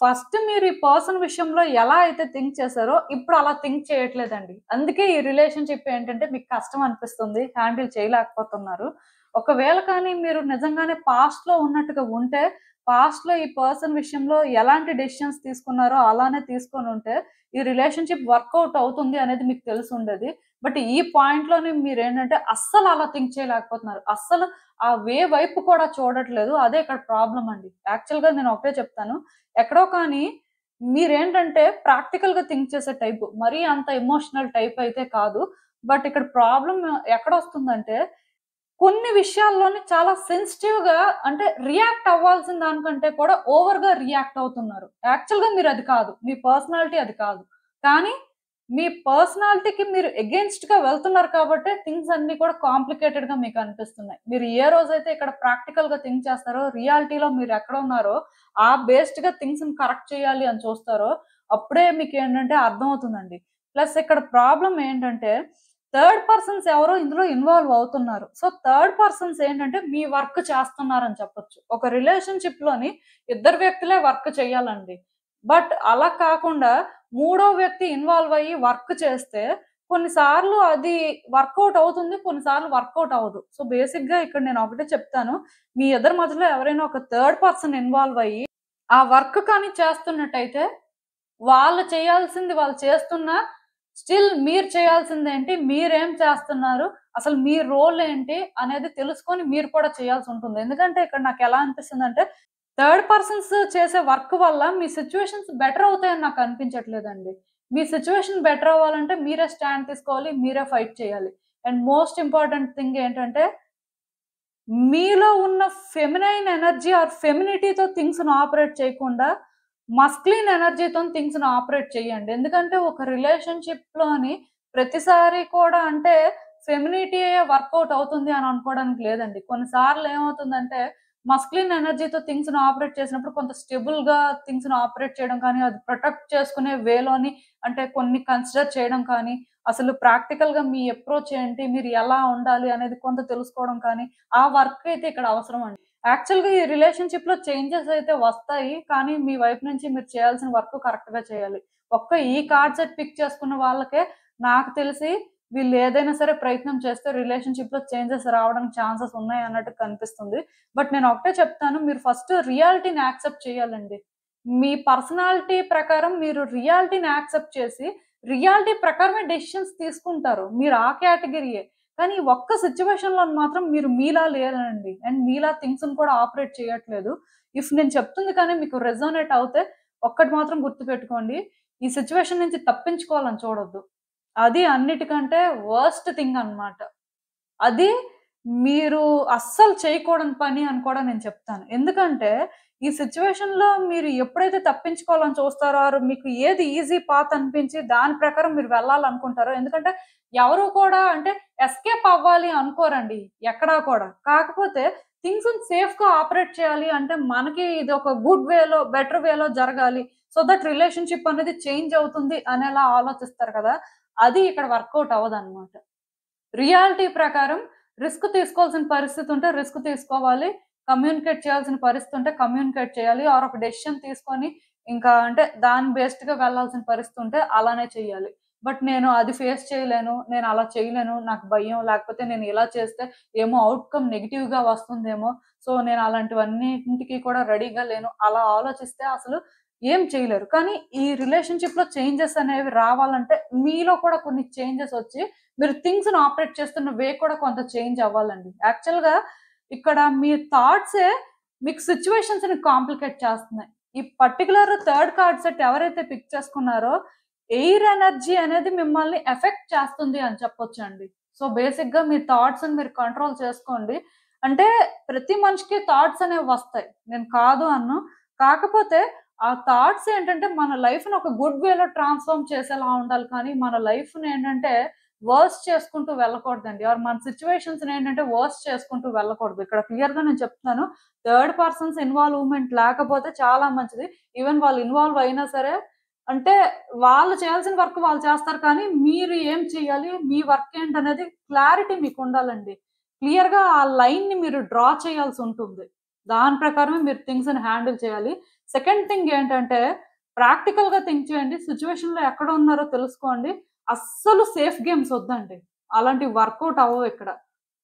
ఫస్ట్ మీరు ఈ పర్సన్ విషయంలో ఎలా అయితే థింక్ చేసారో, ఇప్పుడు అలా థింక్ చేయట్లేదండి. అందుకే ఈ రిలేషన్‌షిప్ ఏంటంటే మీకు కష్టం అనిపిస్తుంది. హ్యాండిల్ చేయలేకపోతున్నారు. ఒకవేళ కానీ మీరు నిజంగానే పాస్ట్‌లో ఉన్నట్టుగా ఉంటే, పాస్ట్‌లో ఈ పర్సన్ విషయంలో ఎలాంటి డెసిషన్స్ తీసుకున్నారో అలానే తీసుకొనుంటే ఈ రిలేషన్‌షిప్ వర్కౌట్ అవుతుంది అనేది మీకు తెలిసుండేది. బట్ ఈ పాయింట్‌లోనే మీరేంటంటే అస్సలు అలా థింక్ చేయలేకపోతున్నారు. అస్సలు ఆ వైపు కూడా చూడట్లేదు. అదే ఇక్కడ ప్రాబ్లమ్ అండి. యాక్చువల్‌గా నేను ఒకటే చెప్తాను. ఎక్కడో కానీ మీరేంటంటే ప్రాక్టికల్‌గా థింక్ చేసే టైపు. మరీ అంత ఎమోషనల్ టైప్ అయితే కాదు. బట్ ఇక్కడ ప్రాబ్లమ్ ఎక్కడొస్తుందంటే కొన్ని విషయాల్లోనే చాలా సెన్సిటివ్‌గా అంటే రియాక్ట్ అవ్వాల్సిన దానికంటే కూడా ఓవర్‌గా రియాక్ట్ అవుతున్నారు. యాక్చువల్‌గా మీరది కాదు. మీ పర్సనాలిటీ అది కాదు. కానీ మీ పర్సనాలిటీకి మీరు ఎగెయిన్స్ట్‌గా వెళ్తున్నారు కాబట్టే థింగ్స్ అన్నీ కూడా కాంప్లికేటెడ్‌గా మీకనిపిస్తున్నాయి. మీరు ఏ రోజైతే ఇక్కడ ప్రాక్టికల్‌గా థింక్ చేస్తారో, రియాలిటీలో మీరెక్కడున్నారో, ఆ బేస్డ్‌గా థింగ్స్‌ని కరెక్ట్ చేయాలి అని చూస్తారో, అప్పుడే మీకేంటంటే అర్థమవుతుందండి. ప్లస్ ఇక్కడ ప్రాబ్లమ్ ఏంటంటే థర్డ్ పర్సన్స్ ఎవరో ఇందులో ఇన్వాల్వ్ అవుతున్నారు. సో, థర్డ్ పర్సన్స్ ఏంటంటే మీ వర్క్ చేస్తున్నారని చెప్పొచ్చు. ఒక రిలేషన్‌షిప్‌లోని ఇద్దరు వ్యక్తులే వర్క్ చేయాలండి. బట్ అలా కాకుండా మూడో వ్యక్తి ఇన్వాల్వ్ అయ్యి వర్క్ చేస్తే కొన్నిసార్లు అది వర్కౌట్ అవుతుంది. కొన్నిసార్లు వర్కౌట్ అవ్వదు. సో, బేసిక్‌గా ఇక్కడ నేను ఒకటే చెప్తాను. మీ ఇద్దరి మధ్యలో ఎవరైనా ఒక థర్డ్ పర్సన్ ఇన్వాల్వ్ అయ్యి ఆ వర్క్ కానీ చేస్తున్నట్టయితే వాళ్ళు చేయాల్సింది వాళ్ళు చేస్తున్నా, స్టిల్ మీరు చేయాల్సిందేంటి? మీరేం చేస్తున్నారు? అసలు మీ రోల్ ఏంటి? అనేది తెలుసుకొని మీరు కూడా చేయాల్సుంటుంది. ఎందుకంటే ఇక్కడ నాకెలా అనిపిస్తుందంటే, థర్డ్ పర్సన్స్ చేసే వర్క్ వల్ల మీ సిట్యుయేషన్స్ బెటర్ అవుతాయని నాకు అనిపించట్లేదండి. మీ సిట్యుయేషన్ బెటర్ అవ్వాలంటే మీరే స్టాండ్ తీసుకోవాలి. మీరే ఫైట్ చేయాలి. అండ్ మోస్ట్ ఇంపార్టెంట్ థింగ్ ఏంటంటే మీలో ఉన్న ఫెమినైన్ ఎనర్జీ ఆర్ ఫెమినిటీతో థింగ్స్‌ని ఆపరేట్ చేయకుండా, మస్క్లీన్ ఎనర్జీతో థింగ్స్‌ని ఆపరేట్ చేయండి. ఎందుకంటే ఒక రిలేషన్‌షిప్‌లోని ప్రతిసారి కూడా అంటే ఫెమినిటీయే వర్కౌట్ అవుతుంది అని అనుకోవడానికి లేదండి. కొన్నిసార్లు ఏమవుతుందంటే మస్క్లీన్ ఎనర్జీతో థింగ్స్‌ని ఆపరేట్ చేసినప్పుడు కొంత స్టేబుల్‌గా థింగ్స్‌ని ఆపరేట్ చేయడం కానీ, అది ప్రొటెక్ట్ చేసుకునే వేలోని అంటే కొన్ని కన్సిడర్ చేయడం కానీ, అసలు ప్రాక్టికల్‌గా మీ అప్రోచ్ ఏంటి? మీరు ఎలా ఉండాలి? అనేది కొంత తెలుసుకోవడం కానీ, ఆ వర్క్ అయితే ఇక్కడ అవసరం అండి. యాక్చువల్‌గా ఈ రిలేషన్‌షిప్‌లో చేంజెస్ అయితే వస్తాయి. కానీ మీ వైపు నుంచి మీరు చేయాల్సిన వర్క్ కరెక్ట్‌గా చేయాలి. ఒక్క ఈ కార్డ్ సెట్ పిక్ చేసుకున్న వాళ్ళకే నాకు తెలిసి వీళ్ళు ఏదైనా సరే ప్రయత్నం చేస్తే రిలేషన్‌షిప్‌లో చేంజెస్ రావడానికి ఛాన్సెస్ ఉన్నాయి అన్నట్టు కనిపిస్తుంది. బట్ నేను ఒకటే చెప్తాను. మీరు ఫస్ట్ రియాలిటీని యాక్సెప్ట్ చేయాలండి. మీ పర్సనాలిటీ ప్రకారం మీరు రియాలిటీని యాక్సెప్ట్ చేసి, రియాలిటీ ప్రకారమే డెసిషన్స్ తీసుకుంటారు. మీరు ఆ కేటగిరీయే. కానీ ఒక్క సిట్యుయేషన్‌లో మాత్రం మీరు మీలా లేరండి. అండ్ మీలా థింగ్స్‌ని కూడా ఆపరేట్ చేయట్లేదు. ఇఫ్ నేను చెప్తుంది కానీ మీకు రెజోనేట్ అవుతే ఒక్కటి మాత్రం గుర్తుపెట్టుకోండి. ఈ సిట్యుయేషన్ నుంచి తప్పించుకోవాలని చూడొద్దు. అది అన్నిటికంటే వర్స్ట్ థింగ్ అన్నమాట. అది మీరు అస్సలు చేయకూడని పని అని కూడా నేను చెప్తాను. ఎందుకంటే, ఈ సిట్యుయేషన్‌లో మీరు ఎప్పుడైతే తప్పించుకోవాలని చూస్తారో, ఆర్ మీకు ఏది ఈజీ పాత్ అనిపించి దాని ప్రకారం మీరు వెళ్ళాలనుకుంటారో ఎందుకంటే, ఎవరు కూడా అంటే ఎస్కేప్ అవ్వాలి అనుకోరండి ఎక్కడా కూడా. కాకపోతే థింగ్స్‌ని సేఫ్‌గా ఆపరేట్ చేయాలి అంటే, మనకి ఇది ఒక గుడ్ వేలో, బెటర్ వేలో జరగాలి. సో దట్ రిలేషన్‌షిప్ అనేది చేంజ్ అవుతుంది అనేలా ఆలోచిస్తారు కదా! అది ఇక్కడ వర్కౌట్ అవ్వదన్నమాట. రియాలిటీ ప్రకారం రిస్క్ తీసుకోవాల్సిన పరిస్థితి ఉంటే రిస్క్ తీసుకోవాలి. కమ్యూనికేట్ చేయాల్సిన పరిస్థితి ఉంటే కమ్యూనికేట్ చేయాలి. ఆర్ ఒక డెసిషన్ తీసుకొని ఇంకా అంటే దాని బేస్డ్‌గా వెళ్ళాల్సిన పరిస్థితి ఉంటే అలానే చేయాలి. బట్ నేను అది ఫేస్ చేయలేను. నేను అలా చేయలేను. నాకు భయం. లేకపోతే నేను ఇలా చేస్తే ఏమో ఔట్‌కమ్ నెగెటివ్‌గా వస్తుందేమో. సో, నేను అలాంటివన్నిటికి కూడా రెడీగా లేను. అలా ఆలోచిస్తే అసలు ఏం చేయలేరు. కానీ ఈ రిలేషన్‌షిప్‌లో చేంజెస్ అనేవి రావాలంటే మీలో కూడా కొన్ని చేంజెస్ వచ్చి మీరు థింగ్స్‌ని ఆపరేట్ చేస్తున్న వే కూడా కొంత చేంజ్ అవ్వాలండి. యాక్చువల్‌గా ఇక్కడ మీ థాట్సే మీకు సిట్యుయేషన్స్‌ని కాంప్లికేట్ చేస్తున్నాయి. ఈ పర్టిక్యులర్ థర్డ్ కార్డ్ సెట్ ఎవరైతే పిక్ చేసుకున్నారో, ఎయిర్ ఎనర్జీ అనేది మిమ్మల్ని ఎఫెక్ట్ చేస్తుంది అని చెప్పొచ్చండి. సో, బేసిక్‌గా మీ థాట్స్‌ని మీరు కంట్రోల్ చేసుకోండి. అంటే ప్రతి మనిషికి థాట్స్ అనేవి వస్తాయి. నేను కాదు అనను. కాకపోతే ఆ థాట్స్ ఏంటంటే మన లైఫ్‌ని ఒక గుడ్ వేలో ట్రాన్స్‌ఫార్మ్ చేసేలా ఉండాలి కానీ, మన లైఫ్‌ని ఏంటంటే వర్స్ట్ చేసుకుంటూ వెళ్ళకూడదండి. ఆర్ మన సిట్యుయేషన్స్‌ని ఏంటంటే వర్స్ట్ చేసుకుంటూ వెళ్ళకూడదు. ఇక్కడ క్లియర్‌గా నేను చెప్తున్నాను. థర్డ్ పర్సన్స్ ఇన్వాల్వ్‌మెంట్ లేకపోతే చాలా మంచిది. ఈవెన్ వాళ్ళు ఇన్వాల్వ్ అయినా సరే అంటే వాళ్ళు చేయాల్సిన వర్క్ వాళ్ళు చేస్తారు కానీ, మీరు ఏం చేయాలి? మీ వర్క్ ఏంటనేది క్లారిటీ మీకుండాలండి. క్లియర్‌గా ఆ లైన్‌ని మీరు డ్రా చేయాల్సుంటుంది. దాని ప్రకారమే మీరు థింగ్స్‌ని హ్యాండిల్ చేయాలి. సెకండ్ థింగ్ ఏంటంటే, ప్రాక్టికల్‌గా థింక్ చేయండి. సిట్యుయేషన్‌లో ఎక్కడ ఉన్నారో తెలుసుకోండి. అస్సలు సేఫ్ గేమ్స్ ఒద్దండి. అలాంటివి వర్కౌట్ అవ్వవిక్కడ.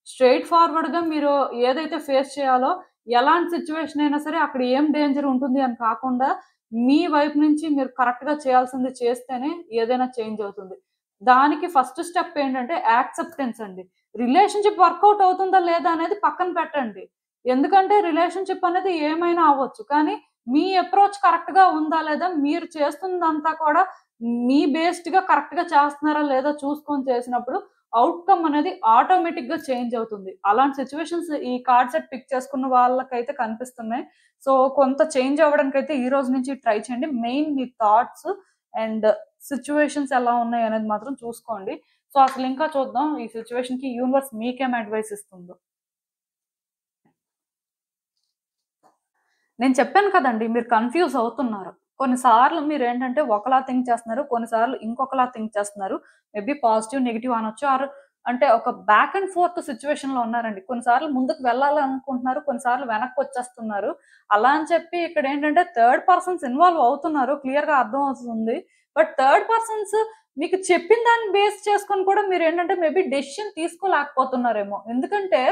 స్ట్రెయిట్ ఫార్వర్డ్‌గా మీరు ఏదైతే ఫేస్ చేయాలో, ఎలాంటి సిట్యుయేషన్ అయినా సరే అక్కడ ఏం డేంజర్ ఉంటుంది అని కాకుండా, మీ వైపు నుంచి మీరు కరెక్ట్‌గా చేయాల్సింది చేస్తేనే ఏదైనా చేంజ్ అవుతుంది. దానికి ఫస్ట్ స్టెప్ ఏంటంటే యాక్సెప్టెన్స్ అండి. రిలేషన్‌షిప్ వర్కౌట్ అవుతుందా లేదా అనేది పక్కన పెట్టండి. ఎందుకంటే రిలేషన్‌షిప్ అనేది ఏమైనా అవ్వచ్చు. కానీ మీ అప్రోచ్ కరెక్ట్‌గా ఉందా లేదా, మీరు చేస్తుందంతా కూడా మీ బేస్డ్‌గా కరెక్ట్‌గా చేస్తున్నారా లేదా చూసుకొని చేసినప్పుడు ఔట్‌కమ్ అనేది ఆటోమేటిక్‌గా చేంజ్ అవుతుంది. అలాంటి సిట్యుయేషన్స్ ఈ కార్డ్ సెట్ పిక్ చేసుకున్న వాళ్ళకైతే కనిపిస్తున్నాయి. సో, కొంత చేంజ్ అవ్వడానికైతే ఈ రోజు నుంచి ట్రై చేయండి. Main me thoughts and situations ఎలా ఉన్నాయనేది మాత్రం చూసుకోండి. సో, అసలు ఇంకా చూద్దాం ఈ సిట్యుయేషన్‌కి యూనివర్స్ మీకేం అడ్వైస్ ఇస్తుందో. నేను చెప్పాను కదండీ! మీరు కన్‌ఫ్యూజ్ అవుతున్నారు. కొన్నిసార్లు మీరేంటంటే ఒకలా థింక్ చేస్తున్నారు. కొన్నిసార్లు ఇంకొకలా థింక్ చేస్తున్నారు. మేబీ పాజిటివ్, నెగెటివ్ అనొచ్చు. ఆర్ అంటే ఒక బ్యాక్ అండ్ ఫోర్త్ సిట్యుయేషన్‌లో ఉన్నారండి. కొన్నిసార్లు ముందుకు వెళ్ళాలనుకుంటున్నారు. కొన్నిసార్లు వెనక్కొచ్చేస్తున్నారు. అలా అని చెప్పి ఇక్కడేంటంటే థర్డ్ పర్సన్స్ ఇన్వాల్వ్ అవుతున్నారు. క్లియర్‌గా అర్థమవుతుంది. బట్ థర్డ్ పర్సన్స్ మీకు చెప్పిన దాన్ని బేస్ చేసుకొని కూడా మీరేంటంటే మేబీ డెసిషన్ తీసుకోలేకపోతున్నారేమో. ఎందుకంటే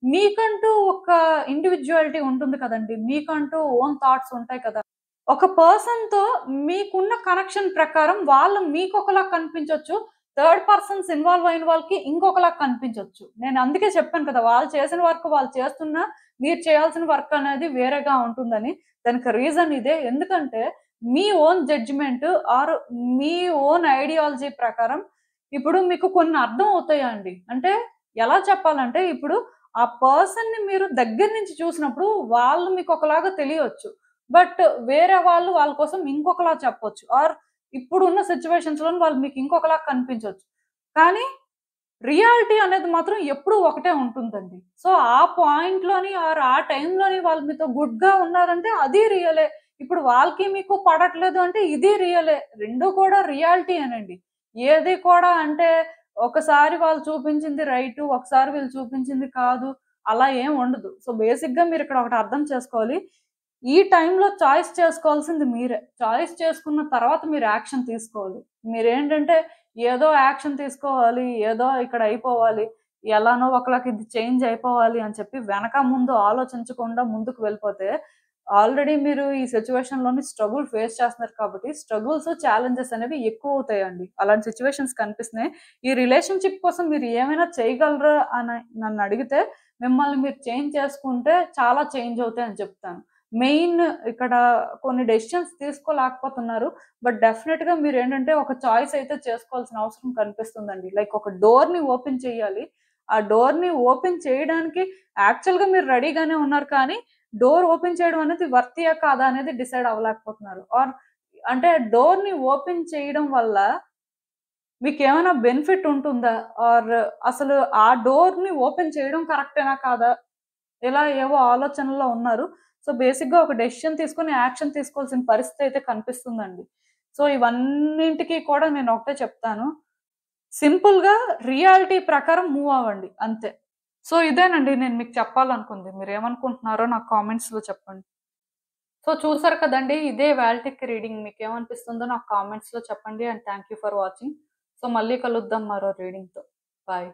మీకంటూ ఒక ఇండివిడ్యుయాలిటీ ఉంటుంది కదండీ! మీకంటూ ఓన్ థాట్స్ ఉంటాయి కదా! ఒక పర్సన్‌తో మీకున్న కనెక్షన్ ప్రకారం వాళ్ళు మీకొకలా కనిపించొచ్చు. థర్డ్ పర్సన్స్ ఇన్వాల్వ్ అయిన వాళ్ళకి ఇంకొకలా కనిపించొచ్చు. నేను అందుకే చెప్పాను కదా! వాళ్ళు చేసిన వర్క్ వాళ్ళు చేస్తున్నా, మీరు చేయాల్సిన వర్క్ అనేది వేరేగా ఉంటుందని. దానికి రీజన్ ఇదే. ఎందుకంటే మీ ఓన్ జడ్జ్‌మెంట్ ఆర్ మీ ఓన్ ఐడియాలజీ ప్రకారం ఇప్పుడు మీకు కొన్ని అర్థం అవుతాయండి. అంటే ఎలా చెప్పాలంటే ఇప్పుడు ఆ పర్సన్‌ని మీరు దగ్గర నుంచి చూసినప్పుడు వాళ్ళు మీకొకలాగా తెలియొచ్చు. బట్ వేరే వాళ్ళు వాళ్ళ కోసం ఇంకొకలా చెప్పొచ్చు. ఆర్ ఇప్పుడున్న సిట్యుయేషన్స్‌లో వాళ్ళు మీకు ఇంకొకలా కనిపించొచ్చు. కానీ రియాలిటీ అనేది మాత్రం ఎప్పుడూ ఒకటే ఉంటుందండి. సో, ఆ పాయింట్‌లోని ఆర్ ఆ టైంలోని వాళ్ళు మీతో గుడ్‌గా ఉన్నారంటే అది రియలే. ఇప్పుడు వాళ్ళకి మీకు పడట్లేదు అంటే ఇది రియలే. 2 కూడా రియాలిటీయేనండి. ఏది కూడా అంటే ఒకసారి వాళ్ళు చూపించింది రైటు, ఒకసారి వీళ్ళు చూపించింది కాదు. అలా ఏం ఉండదు. సో, బేసిక్‌గా మీరిక్కడ ఒకటి అర్థం చేసుకోవాలి. ఈ టైంలో చాయిస్ చేసుకోవాల్సింది మీరే. చాయిస్ చేసుకున్న తర్వాత మీరు యాక్షన్ తీసుకోవాలి. మీరేంటంటే ఏదో యాక్షన్ తీసుకోవాలి, ఏదో ఇక్కడ అయిపోవాలి, ఎలానో ఒకలాగా ఇది చేంజ్ అయిపోవాలి అని చెప్పి వెనక ముందు ఆలోచించకుండా ముందుకు వెళ్ళిపోతే, ఆల్రెడీ మీరు ఈ సిట్యుయేషన్‌లోని స్ట్రగుల్ ఫేస్ చేస్తున్నారు కాబట్టి, స్ట్రగుల్స్, ఛాలెంజెస్ అనేవి ఎక్కువవుతాయండి. అలాంటి సిట్యుయేషన్స్ కనిపిస్తున్నాయి. ఈ రిలేషన్‌షిప్ కోసం మీరు ఏమైనా చేయగలరా అని నన్నడిగితే, మిమ్మల్ని మీరు చేంజ్ చేసుకుంటే చాలా చేంజ్ అవుతాయని చెప్తాను. మెయిన్ ఇక్కడ కొన్ని డెసిషన్స్ తీసుకోలేకపోతున్నారు. బట్ డెఫినిట్‌గా మీరేంటంటే ఒక చాయిస్ అయితే చేసుకోవాల్సిన అవసరం కనిపిస్తుందండి. లైక్ ఒక డోర్‌ని ఓపెన్ చేయాలి. ఆ డోర్‌ని ఓపెన్ చేయడానికి యాక్చువల్‌గా మీరు రెడీగానే ఉన్నారు కానీ, డోర్ ఓపెన్ చేయడం అనేది వర్తియా కాదా అనేది డిసైడ్ అవ్వలేకపోతున్నారు. ఆర్ అంటే డోర్‌ని ఓపెన్ చేయడం వల్ల మీకేమైనా బెనిఫిట్ ఉంటుందా? ఆర్ అసలు ఆ డోర్‌ని ఓపెన్ చేయడం కరెక్టేనా కాదా? ఇలా ఏవో ఆలోచనల్లో ఉన్నారు. సో, బేసిక్‌గా ఒక డెసిషన్ తీసుకొని యాక్షన్ తీసుకోవాల్సిన పరిస్థితి అయితే కనిపిస్తుందండి. సో, ఇవన్నింటికి కూడా నేను ఒకటే చెప్తాను. సింపుల్‌గా రియాలిటీ ప్రకారం మూవ్ అవ్వండి అంతే. సో, ఇదేనండి నేను మీకు చెప్పాలనుకుంది. మీరేమనుకుంటున్నారో నాకు కామెంట్స్‌లో చెప్పండి. సో, చూసారు కదండీ! ఇదే వాల్టిక్ రీడింగ్ మీకేమనిపిస్తుందో నాకు కామెంట్స్‌లో చెప్పండి. And thank you for watching. So, మళ్ళీ కలుద్దాం మరో రీడింగ్‌తో. బాయ్.